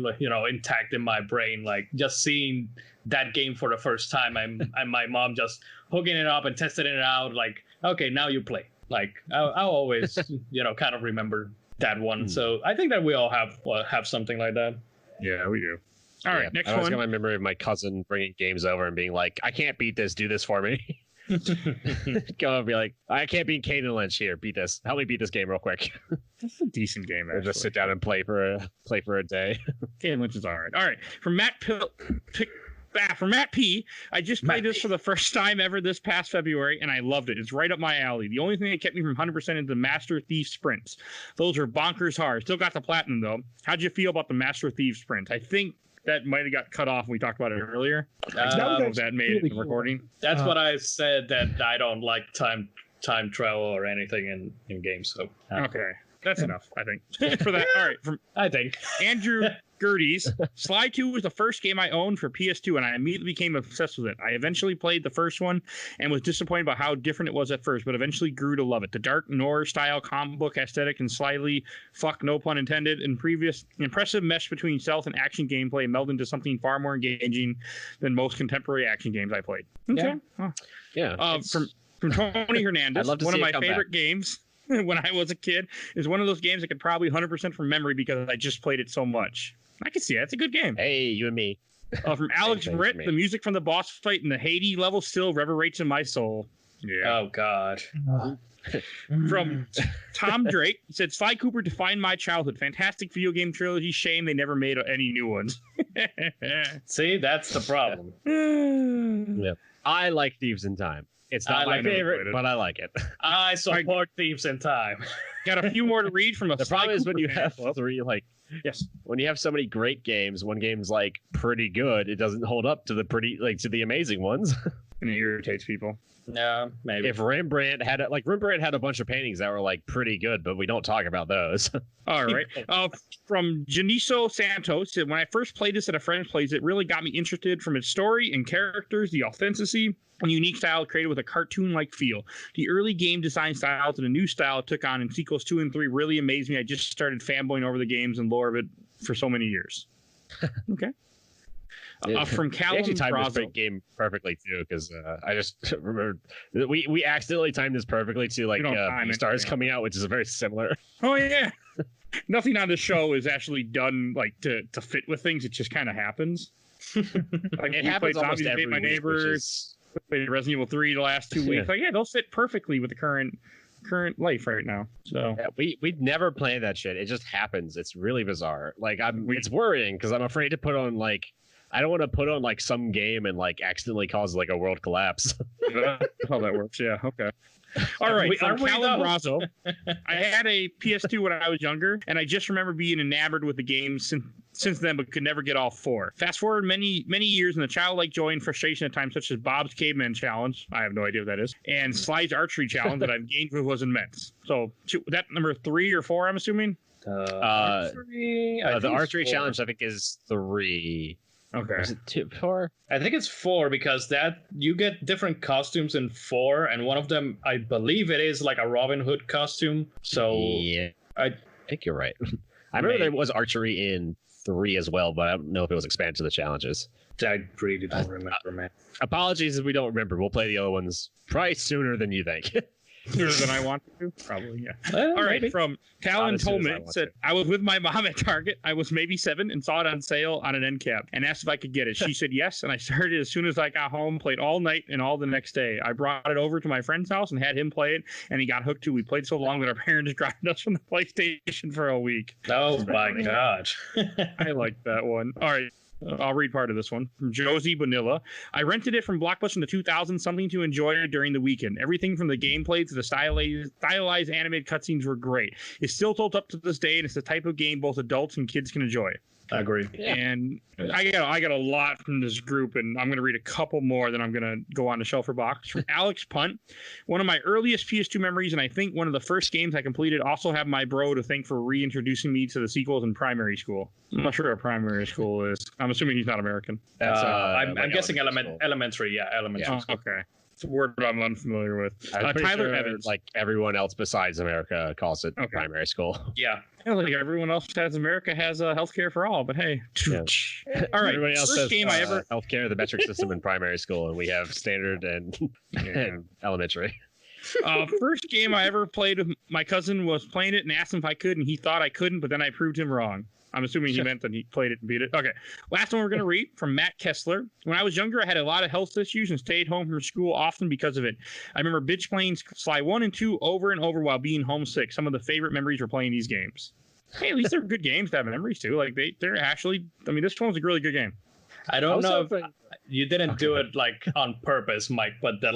intact in my brain, like just seeing that game for the first time. And my mom just hooking it up and testing it out. Like, okay, now you play. Like, I'll always, kind of remember that one. So I think that we all have something like that. Yeah, we do. All right, next one. I always got my memory of my cousin bringing games over and being like, I can't beat this. Do this for me. Go and be like, I can't beat Kane Lynch here. Beat this. Help me beat this game real quick. That's a decent game. Or just sit down and play for a day. Kane Lynch is all right. All right, from Matt P. I just played this for the first time ever this past February, and I loved it. It's right up my alley. The only thing that kept me from 100% is the Master Thief sprints. Those are bonkers hard. Still got the platinum, though. How'd you feel about the Master Thief sprints? I think that might have got cut off when we talked about it earlier. That made it in the recording. That's what I said, that I don't like time time travel or anything in games. So okay, that's enough, I think, for that. All right, from I think Andrew Gerties, Sly 2 was the first game I owned for PS2, and I immediately became obsessed with it. I eventually played the first one and was disappointed about how different it was at first, but eventually grew to love it. The dark noir style comic book aesthetic and slightly, no pun intended, and impressive mesh between stealth and action gameplay melded into something far more engaging than most contemporary action games I played. Okay. Yeah. From Tony Hernandez, one of my favorite games when I was a kid is one of those games I could probably 100% from memory because I just played it so much. I can see it. It's a good game. Hey, you and me. From Alex Britt, the music from the boss fight in the Haiti level still reverberates in my soul. Yeah. Oh, God. From Tom Drake, he said, Sly Cooper defined my childhood. Fantastic video game trilogy. Shame they never made any new ones. See, that's the problem. Yeah. I like Thieves in Time. It's not my favorite, but I like it. I support Thieves in Time. Got a few more to read from a The problem is when you have three, yes, when you have so many great games, one game's like pretty good, it doesn't hold up to the amazing ones. And it irritates people. Yeah, maybe. If Rembrandt had a bunch of paintings that were like pretty good, but we don't talk about those. All right. From Janiso Santos, when I first played this at a friend's place, it really got me interested from its story and characters, the authenticity, and unique style created with a cartoon-like feel. The early game design styles and the new style it took on in sequels 2 and 3 really amazed me. I just started fanboying over the games and lore of it for so many years. Okay. From Callum actually timed Brazo. this game perfectly too, because I just remember we accidentally timed this perfectly to Stars coming out, which is a very similar. Oh yeah. Nothing on the show is actually done like to fit with things. It just kind of happens. Like it happens almost every my week, neighbors. Played Resident Evil 3 the last 2 weeks. Like, yeah, they'll fit perfectly with the current life right now. So yeah, we'd never play that shit. It just happens. It's really bizarre. Like it's worrying because I'm afraid to put on I don't want to put on some game and accidentally cause a world collapse. How that works? Yeah. Okay. All right. From Callum Brazo, I had a PS2 when I was younger, and I just remember being enamored with the game since then, but could never get all 4. Fast forward many years, and the childlike joy and frustration at times, such as Bob's Caveman Challenge, I have no idea what that is, and Sly's Archery Challenge that I've gained with was immense. So that number 3 or 4, I'm assuming. The Archery Challenge, I think, is 3. Okay. Is it 4? I think it's 4 because that you get different costumes in 4, and one of them, I believe it is like a Robin Hood costume. So yeah, I think you're right. I remember there was archery in 3 as well, but I don't know if it was expanded to the challenges. I really don't remember, man. Apologies if we don't remember. We'll play the other ones probably sooner than you think. Sooner than I want to? Probably, yeah. All right, from Talon Tolman said, I was with my mom at Target. I was maybe 7 and saw it on sale on an end cap and asked if I could get it. She said yes, and I started as soon as I got home, played all night and all the next day. I brought it over to my friend's house and had him play it, and he got hooked too. We played so long that our parents grabbed us from the PlayStation for a week. Oh, my God. I like that one. All right. I'll read part of this one from Josie Bonilla. I rented it from Blockbuster in the 2000s, something to enjoy during the weekend. Everything from the gameplay to the stylized animated cutscenes were great. It still holds up to this day, and it's the type of game both adults and kids can enjoy. I agree. Yeah. And I got a lot from this group, and I'm going to read a couple more, then I'm going to go on to Shelfer Box. From Alex Punt, one of my earliest PS2 memories, and I think one of the first games I completed. Also have my bro to thank for reintroducing me to the sequels in primary school. I'm not sure what primary school is. I'm assuming he's not American. That's I'm guessing elementary. Yeah, elementary. Oh, okay. It's a word I'm unfamiliar with. Tyler Evans, like everyone else besides America, calls it primary school. Yeah. Like everyone else besides America has healthcare for all, but hey. Yeah. All right. Everybody else first says game I ever healthcare, the metric system in primary school, and we have standard and elementary. First game I ever played with my cousin was playing it and asked him if I could, and he thought I couldn't, but then I proved him wrong. I'm assuming he meant that he played it and beat it. Okay. Last one we're going to read from Matt Kessler. When I was younger, I had a lot of health issues and stayed home from school often because of it. I remember binge playing Sly 1 and 2 over and over while being homesick. Some of the favorite memories were playing these games. Hey, at least they're good games to have memories too. Like they're actually, I mean, this one's a really good game. I don't know if you didn't do it on purpose, Mike, but the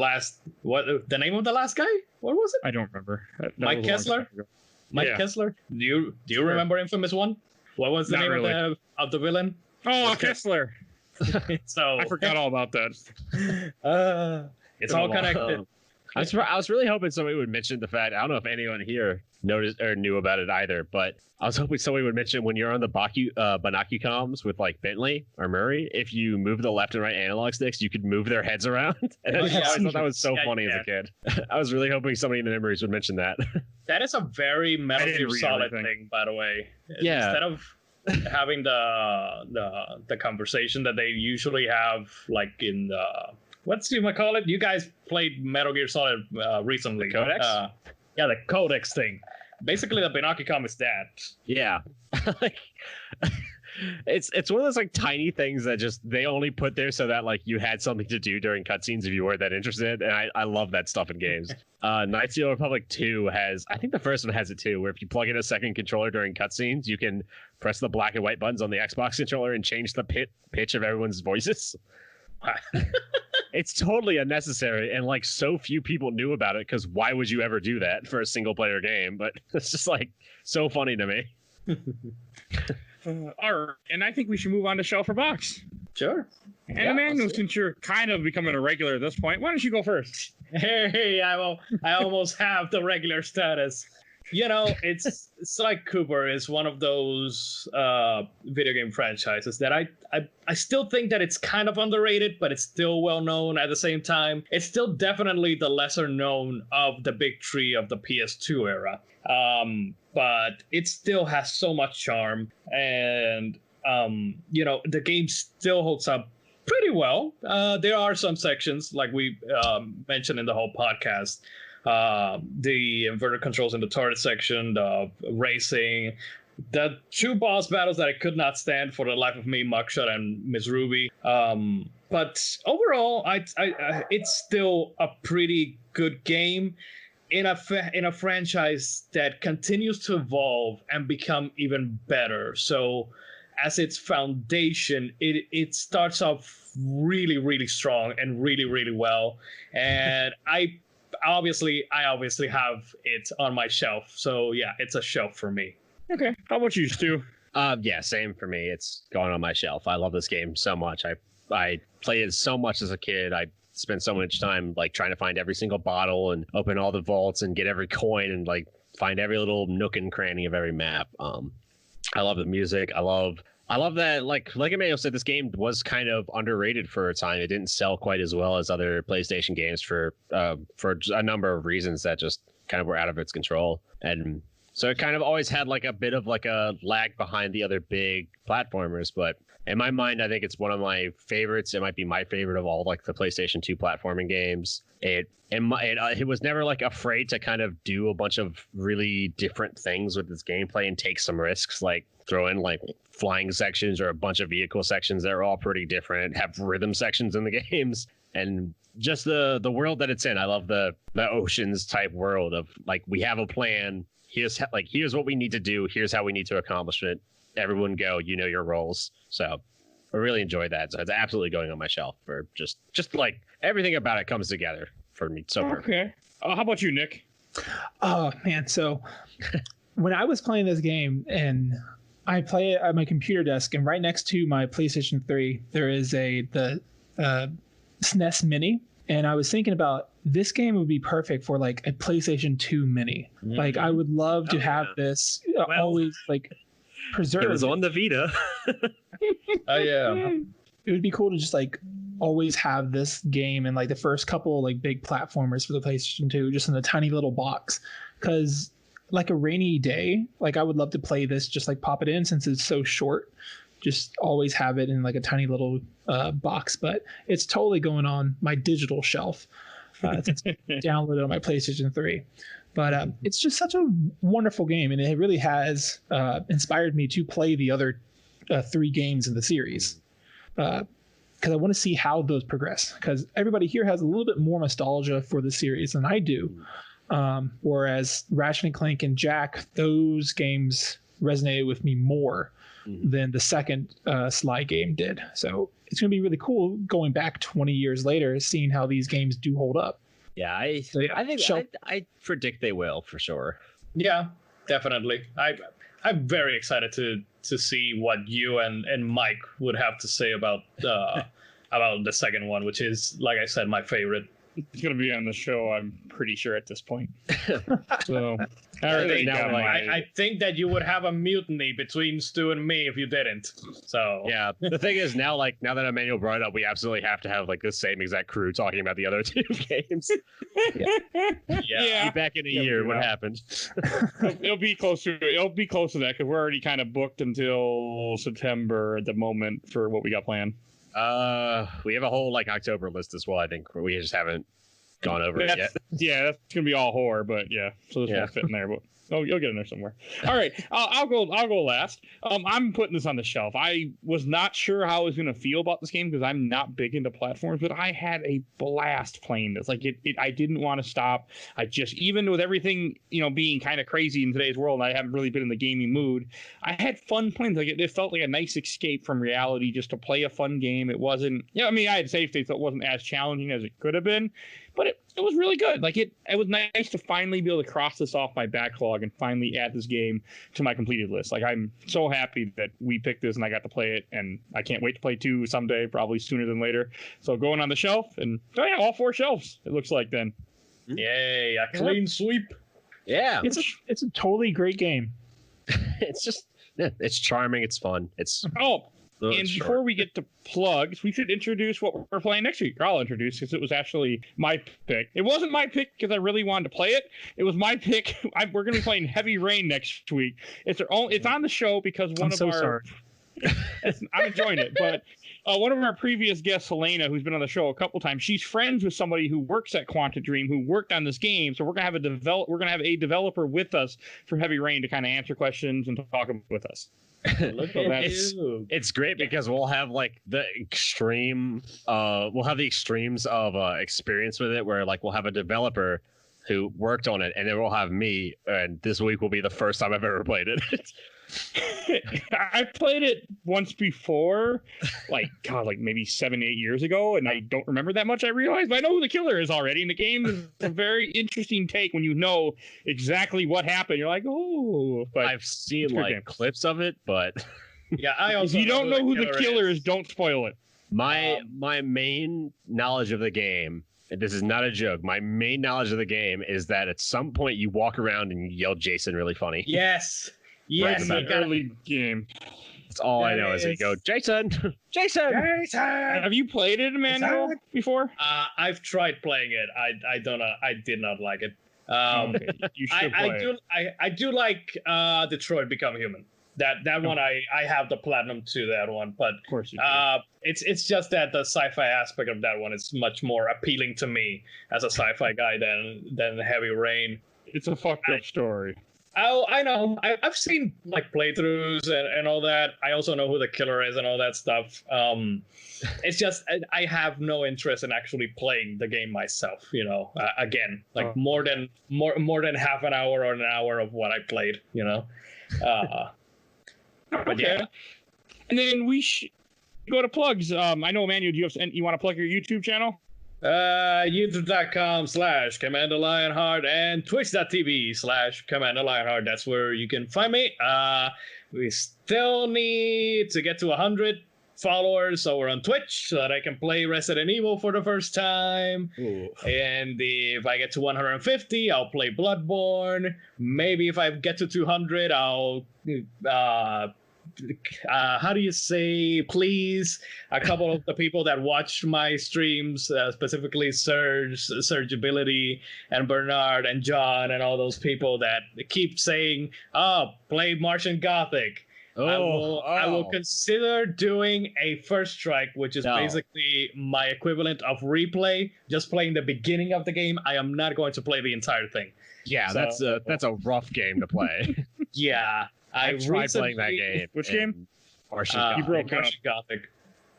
name of the last guy? What was it? I don't remember. Mike Kessler? Mike Kessler? Do you remember Infamous 1? What was the name of the villain? Oh, Kessler. So I forgot all about that. It's all connected. I was really hoping somebody would mention the fact. I don't know if anyone here noticed or knew about it either, but I was hoping somebody would mention when you're on the Banaki comms with like Bentley or Murray, if you move the left and right analog sticks, you could move their heads around. And I always thought that was so funny as a kid. I was really hoping somebody in the memories would mention that. That is a very Metal Gear Solid thing, by the way. Yeah. Instead of having the conversation that they usually have, like in the what's you might call it? You guys played Metal Gear Solid recently. The Codex? Yeah, the Codex thing. Basically, the Binaki-com is that. Yeah. It's one of those like tiny things that just they only put there so that like you had something to do during cutscenes if you weren't that interested. And I love that stuff in games. Knights of the Republic 2 has, I think the first one has it too, where if you plug in a second controller during cutscenes, you can press the black and white buttons on the Xbox controller and change the pitch of everyone's voices. It's totally unnecessary, and like so few people knew about it because why would you ever do that for a single player game? But it's just like so funny to me. All right, and I think we should move on to Shelf or Box. Sure. And Emmanuel, since you're kind of becoming a regular at this point, why don't you go first? Hey, I almost have the regular status. You know, it's Sly Cooper is one of those video game franchises that I still think that it's kind of underrated, but it's still well known at the same time. It's still definitely the lesser known of the big three of the PS2 era. But it still has so much charm, and you know, the game still holds up pretty well. There are some sections like we mentioned in the whole podcast. The inverted controls in the turret section, the racing, the two boss battles that I could not stand for the life of me, Mugshot and Miss Ruby. But overall, it's still a pretty good game in a franchise that continues to evolve and become even better. So as its foundation, it starts off really, really strong and really, really well. And I obviously have it on my shelf. So yeah, it's a shelf for me. Okay. How about you, Stu? Yeah, same for me. It's going on my shelf. I love this game so much. I played it so much as a kid. I spent so much time like trying to find every single bottle and open all the vaults and get every coin and like find every little nook and cranny of every map. I love the music. I love that, like Emmanuel said, this game was kind of underrated for a time. It didn't sell quite as well as other PlayStation games for a number of reasons that just kind of were out of its control. And so it kind of always had like a bit of like a lag behind the other big platformers. But in my mind, I think it's one of my favorites. It might be my favorite of all like the PlayStation 2 platforming games. It was never like afraid to kind of do a bunch of really different things with its gameplay and take some risks, like throw in like flying sections or a bunch of vehicle sections that are all pretty different, have rhythm sections in the games, and just the world that it's in. I love the Oceans type world of like, we have a plan. Here's what we need to do. Here's how we need to accomplish it. Everyone go, you know your roles. So I really enjoyed that. So it's absolutely going on my shelf for just like everything about it comes together for me. So perfect. Okay. How about you, Nick? Oh man. So when I was playing this game, and I play it at my computer desk, and right next to my PlayStation 3, there is the SNES Mini. And I was thinking about this game would be perfect for like a PlayStation 2 Mini. Mm-hmm. Like I would love to have this always like preserved. It was on the Vita. Oh yeah. It would be cool to just like always have this game and like the first couple like big platformers for the PlayStation 2 just in a tiny little box. Because like a rainy day, like I would love to play this, just like pop it in since it's so short. Just always have it in like a tiny little box, but it's totally going on my digital shelf. It's downloaded on my PlayStation 3. But it's just such a wonderful game, and it really has inspired me to play the other 3 games in the series. Because I want to see how those progress. Because everybody here has a little bit more nostalgia for the series than I do. Whereas Ratchet and Clank and Jack, those games resonated with me more than the second Sly game did. So it's going to be really cool going back 20 years later, seeing how these games do hold up. Yeah, I predict they will for sure. Yeah, definitely. I'm very excited to see what you and Mike would have to say about the second one, which is, like I said, my favorite. It's going to be on the show, I'm pretty sure at this point. So, I think that you would have a mutiny between Stu and me if you didn't. So yeah, the thing is now that Emmanuel brought it up, we absolutely have to have like the same exact crew talking about the other two games. Yeah. Back in a year, what happened? It'll be close to that because we're already kind of booked until September at the moment for what we got planned. We have a whole like October list as well. I think we just haven't gone over it yet. Yeah, that's gonna be all horror, but yeah, so this won't fit in there. But you'll get in there somewhere. All right, I'll go last. I'm putting this on the shelf. I was not sure how I was gonna feel about this game because I'm not big into platforms, but I had a blast playing this. Like I didn't want to stop. I just, even with everything being kind of crazy in today's world, and I haven't really been in the gaming mood, I had fun playing. Like it felt like a nice escape from reality just to play a fun game. It wasn't, I had save states, so it wasn't as challenging as it could have been, but it was really good. Like it was nice to finally be able to cross this off my backlog and finally add this game to my completed list. Like I'm so happy that we picked this and I got to play it, and I can't wait to play 2 someday, probably sooner than later. So going on the shelf, and all 4 shelves it looks like then. Yay, a clean sweep. Yeah. It's a totally great game. It's charming, it's fun. And before we get to plugs, we should introduce what we're playing next week. I'll introduce because it was actually my pick. It wasn't my pick because I really wanted to play it. It was my pick. We're going to be playing Heavy Rain next week. It's on the show because sorry. I'm enjoying it, but one of our previous guests, Helena, who's been on the show a couple times, she's friends with somebody who works at Quanta Dream who worked on this game. So we're gonna have a developer with us for Heavy Rain to kind of answer questions and talk with us. It's great because we'll have like the extremes of experience with it, where like we'll have a developer who worked on it, and then we'll have me, and this week will be the first time I've ever played it. I played it once before, like maybe 7-8 years ago, and I don't remember that much. I realized, but I know who the killer is already, and the game is a very interesting take when you know exactly what happened. You're like, oh, but I've seen like clips of it, but yeah, I also if you don't know who the killer is, don't spoil it. My main knowledge of the game, and this is not a joke, my main knowledge of the game is that at some point you walk around and you yell Jason really funny. Yes. Yes, right, early game. That's all I know is you go, Jason! Jason! Have you played it, Emmanuel, before? I've tried playing it. I don't know. I did not like it. Okay. You should play it. I do like Detroit Become Human. That one I have the platinum to that one, but of course you do. It's just that the sci-fi aspect of that one is much more appealing to me as a sci-fi guy than Heavy Rain. It's a fucked up story. Oh, I know. I've seen like playthroughs and all that. I also know who the killer is and all that stuff. It's just I have no interest in actually playing the game myself. Again, like more than half an hour or an hour of what I played. But yeah. And then we go to plugs. I know, Emmanuel, you want to plug your YouTube channel? YouTube.com/CommanderLionheart and Twitch.tv/CommanderLionheart. That's where you can find me. We still need to get to 100 followers, so we're on Twitch so that I can play Resident Evil for the first time. Ooh. And if I get to 150, I'll play Bloodborne. Maybe if I get to 200, I'll how do you say please a couple of the people that watch my streams, specifically Surgeability and Bernard and John and all those people that keep saying, play Martian Gothic. I will consider doing a first strike, which is basically my equivalent of replay, just playing the beginning of the game. I am not going to play the entire thing. Yeah, so, that's a rough game to play. Yeah. I tried playing that game. Which game? Martian Gothic. You broke Martian Gothic.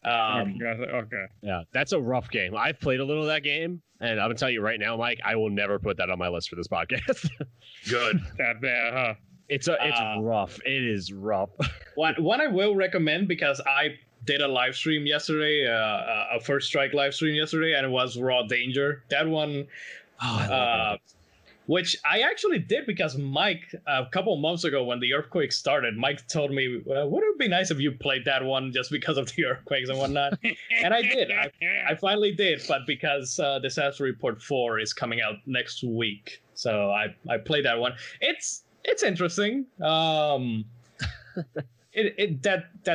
Okay. Yeah, that's a rough game. I've played a little of that game, and I'm gonna tell you right now, Mike, I will never put that on my list for this podcast. Good. That bad, huh? It's rough. It is rough. One I will recommend, because I did a live stream yesterday, a first strike live stream yesterday, and it was Raw Danger. That one, which I actually did because Mike, a couple of months ago when the earthquake started, Mike told me, well, would it be nice if you played that one just because of the earthquakes and whatnot? And I did. I finally did, but because Disaster Report 4 is coming out next week. So I played that one. It's interesting. That's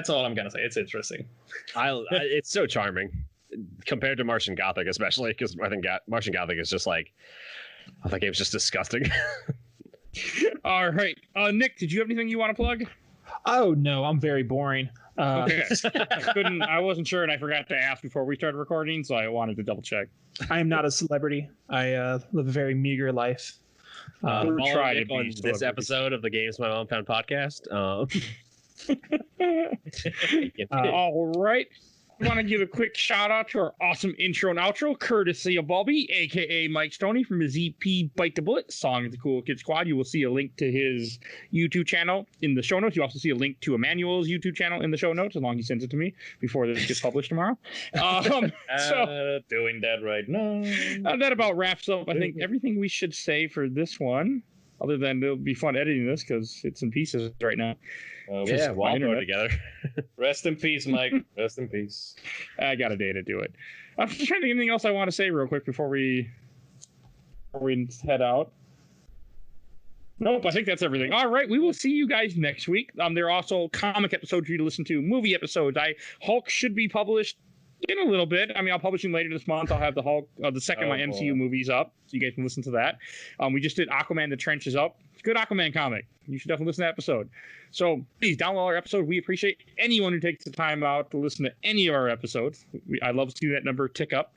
all I'm gonna say. It's interesting. It's so charming compared to Martian Gothic, especially because I think Martian Gothic is just like, oh, that game's just disgusting. All right, Nick, did you have anything you want to plug? Oh no, I'm very boring. Okay, I wasn't sure, and I forgot to ask before we started recording, so I wanted to double check. I am not a celebrity. I live a very meager life. Try to on this episode of the Games My Mom Found podcast. All right. I want to give a quick shout out to our awesome intro and outro, courtesy of Bobby, aka Mike Stoney from his EP Bite the Bullet, Song of the Cool Kid Squad. You will see a link to his YouTube channel in the show notes. You also see a link to Emmanuel's YouTube channel in the show notes, as long as he sends it to me before this gets published tomorrow. Doing that right now. That about wraps up, I think, everything we should say for this one. Other than it'll be fun editing this because it's in pieces right now. Yeah, we'll all throw it together. Rest in peace, Mike. Rest in peace. I got a day to do it. I'm just trying to think of anything else I want to say real quick before we head out. Nope, I think that's everything. All right, we will see you guys next week. There are also comic episodes for you to listen to, movie episodes. Hulk should be published in a little bit. I mean, I'll publish them later this month. I'll have the Hulk, the second my MCU movies up, so you guys can listen to that. We just did Aquaman: The Trench is up. It's a good Aquaman comic. You should definitely listen to that episode. So please download our episode. We appreciate anyone who takes the time out to listen to any of our episodes. I love to see that number tick up.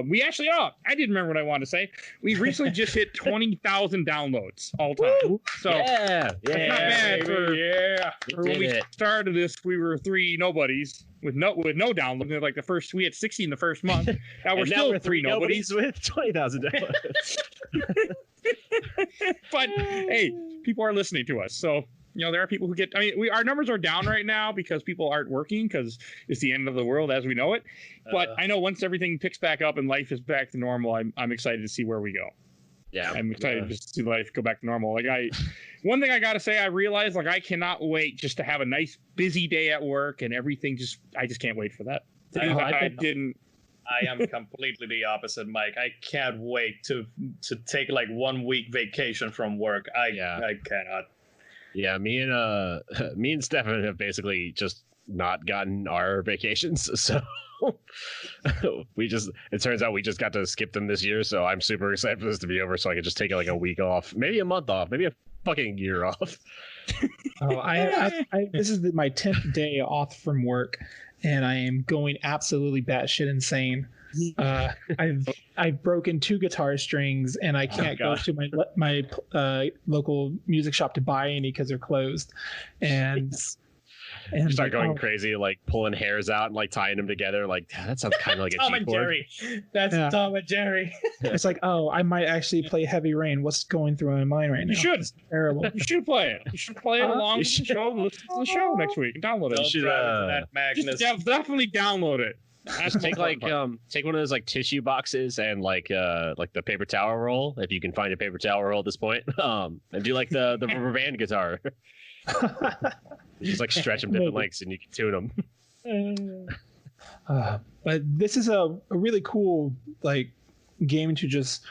We actually, I didn't remember what I wanted to say. We recently just hit 20,000 downloads all time. Woo! So that's not bad for when we started this. We were three nobodies with no downloads. Like we had 60 in the first month. Now we're still three nobodies with 20,000 downloads. But hey, people are listening to us, so. There are people who get. I mean, our numbers are down right now because people aren't working because it's the end of the world as we know it. But I know once everything picks back up and life is back to normal, I'm excited to see where we go. Yeah, I'm excited to see life go back to normal. One thing I gotta say, I realize I cannot wait just to have a nice busy day at work and everything. I just can't wait for that. I am completely the opposite, Mike. I can't wait to take 1 week vacation from work. I cannot. Yeah, me and Stefan have basically just not gotten our vacations, so it turns out we just got to skip them this year, so I'm super excited for this to be over so I can just take a week off, maybe a month off, maybe a fucking year off. This is my 10th day off from work, and I am going absolutely batshit insane. I've broken 2 guitar strings, and I can't go to my local music shop to buy any because they're closed. And you start going crazy, pulling hairs out and tying them together. That sounds kind of like a Tom and Jerry. That's Tom and Jerry. It's I might actually play Heavy Rain. What's going through my mind right now? You should. It's terrible. You should play it. You should play it along with the show. Listen to the show next week. Download it. You should just definitely download it. Take take one of those tissue boxes and the paper towel roll if you can find a paper towel roll at this point. And do the rubber band guitar. Just stretch them different lengths and you can tune them. But this is a really cool game to just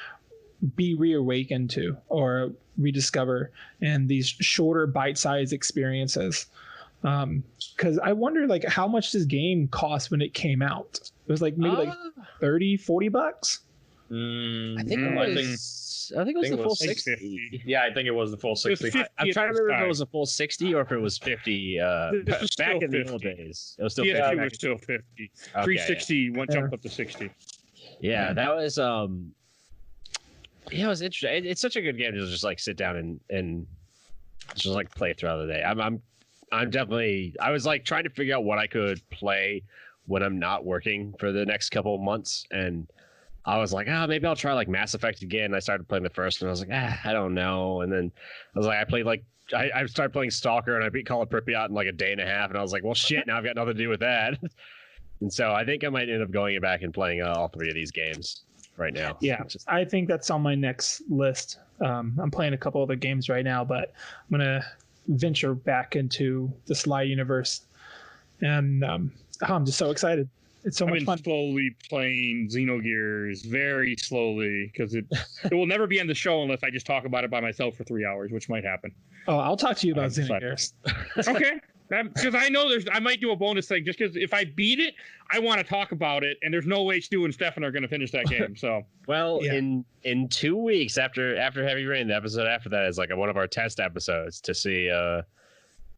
be reawakened to or rediscover, and these shorter bite-sized experiences. Because I wonder how much this game cost when it came out. It was maybe $30-$40. I think it was the full 60. Yeah, I think it was the full 60. I'm trying to remember if it was a full 60 or if it was 50. Back in the old days, it was still 50. It was still 50. Okay. 360 jumped up to 60. Yeah, that was it was interesting. It's such a good game to just sit down and just play throughout the day. I'm definitely. I was trying to figure out what I could play when I'm not working for the next couple of months, and I was maybe I'll try Mass Effect again. I started playing the first, and I was I don't know. And then I was I played I started playing Stalker, and I beat Call of Pripyat in a day and a half, and I was well, shit, now I've got nothing to do with that. And so I think I might end up going back and playing all 3 of these games right now. Yeah, I think that's on my next list I'm playing a couple other games right now, but I'm gonna venture back into the Sly universe, and I'm just so excited. It's so much fun. I'm slowly playing Xenogears, very slowly, because it will never be on the show unless I just talk about it by myself for 3 hours, which might happen. Oh, I'll talk to you about Xenogears. Okay. Because I know I might do a bonus thing, just because if I beat it, I want to talk about it, and there's no way Stu and Stefan are going to finish that game. So in 2 weeks after Heavy Rain, the episode after that is like one of our test episodes to see.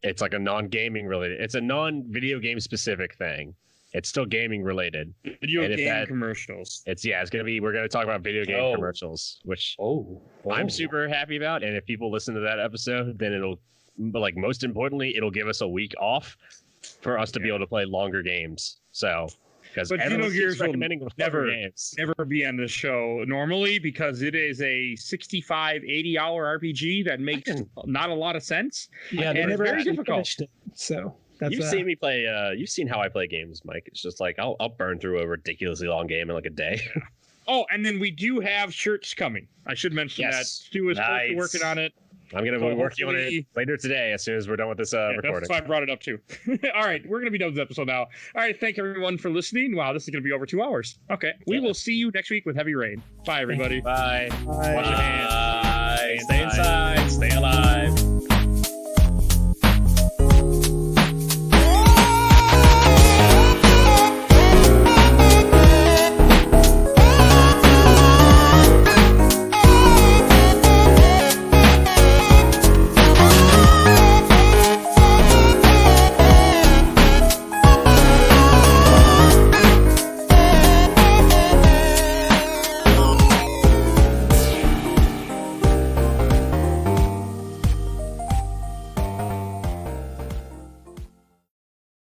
It's like a non-gaming related. It's a non-video game specific thing. It's still gaming related. Video game commercials. It's gonna be. We're gonna talk about video game commercials, which I'm super happy about. And if people listen to that episode, then it'll. But like most importantly, it'll give us a week off for us to be able to play longer games. So, because Xenogears will never be on the show normally because it is a 65, 80-hour RPG that makes not a lot of sense. Yeah, and it's very difficult. So you've seen me play. You've seen how I play games, Mike. It's just like I'll burn through a ridiculously long game in like a day. Oh, and then we do have shirts coming. I should mention that Stu is working on it. I'm going to be working on it later today as soon as we're done with this recording. That's why I brought it up too. All right, we're going to be done with this episode now. All right, thank everyone for listening. Wow, this is going to be over 2 hours. Okay, we will see you next week with Heavy Rain. Bye, everybody. Bye. Bye. Wash your hands. Stay inside. Stay alive.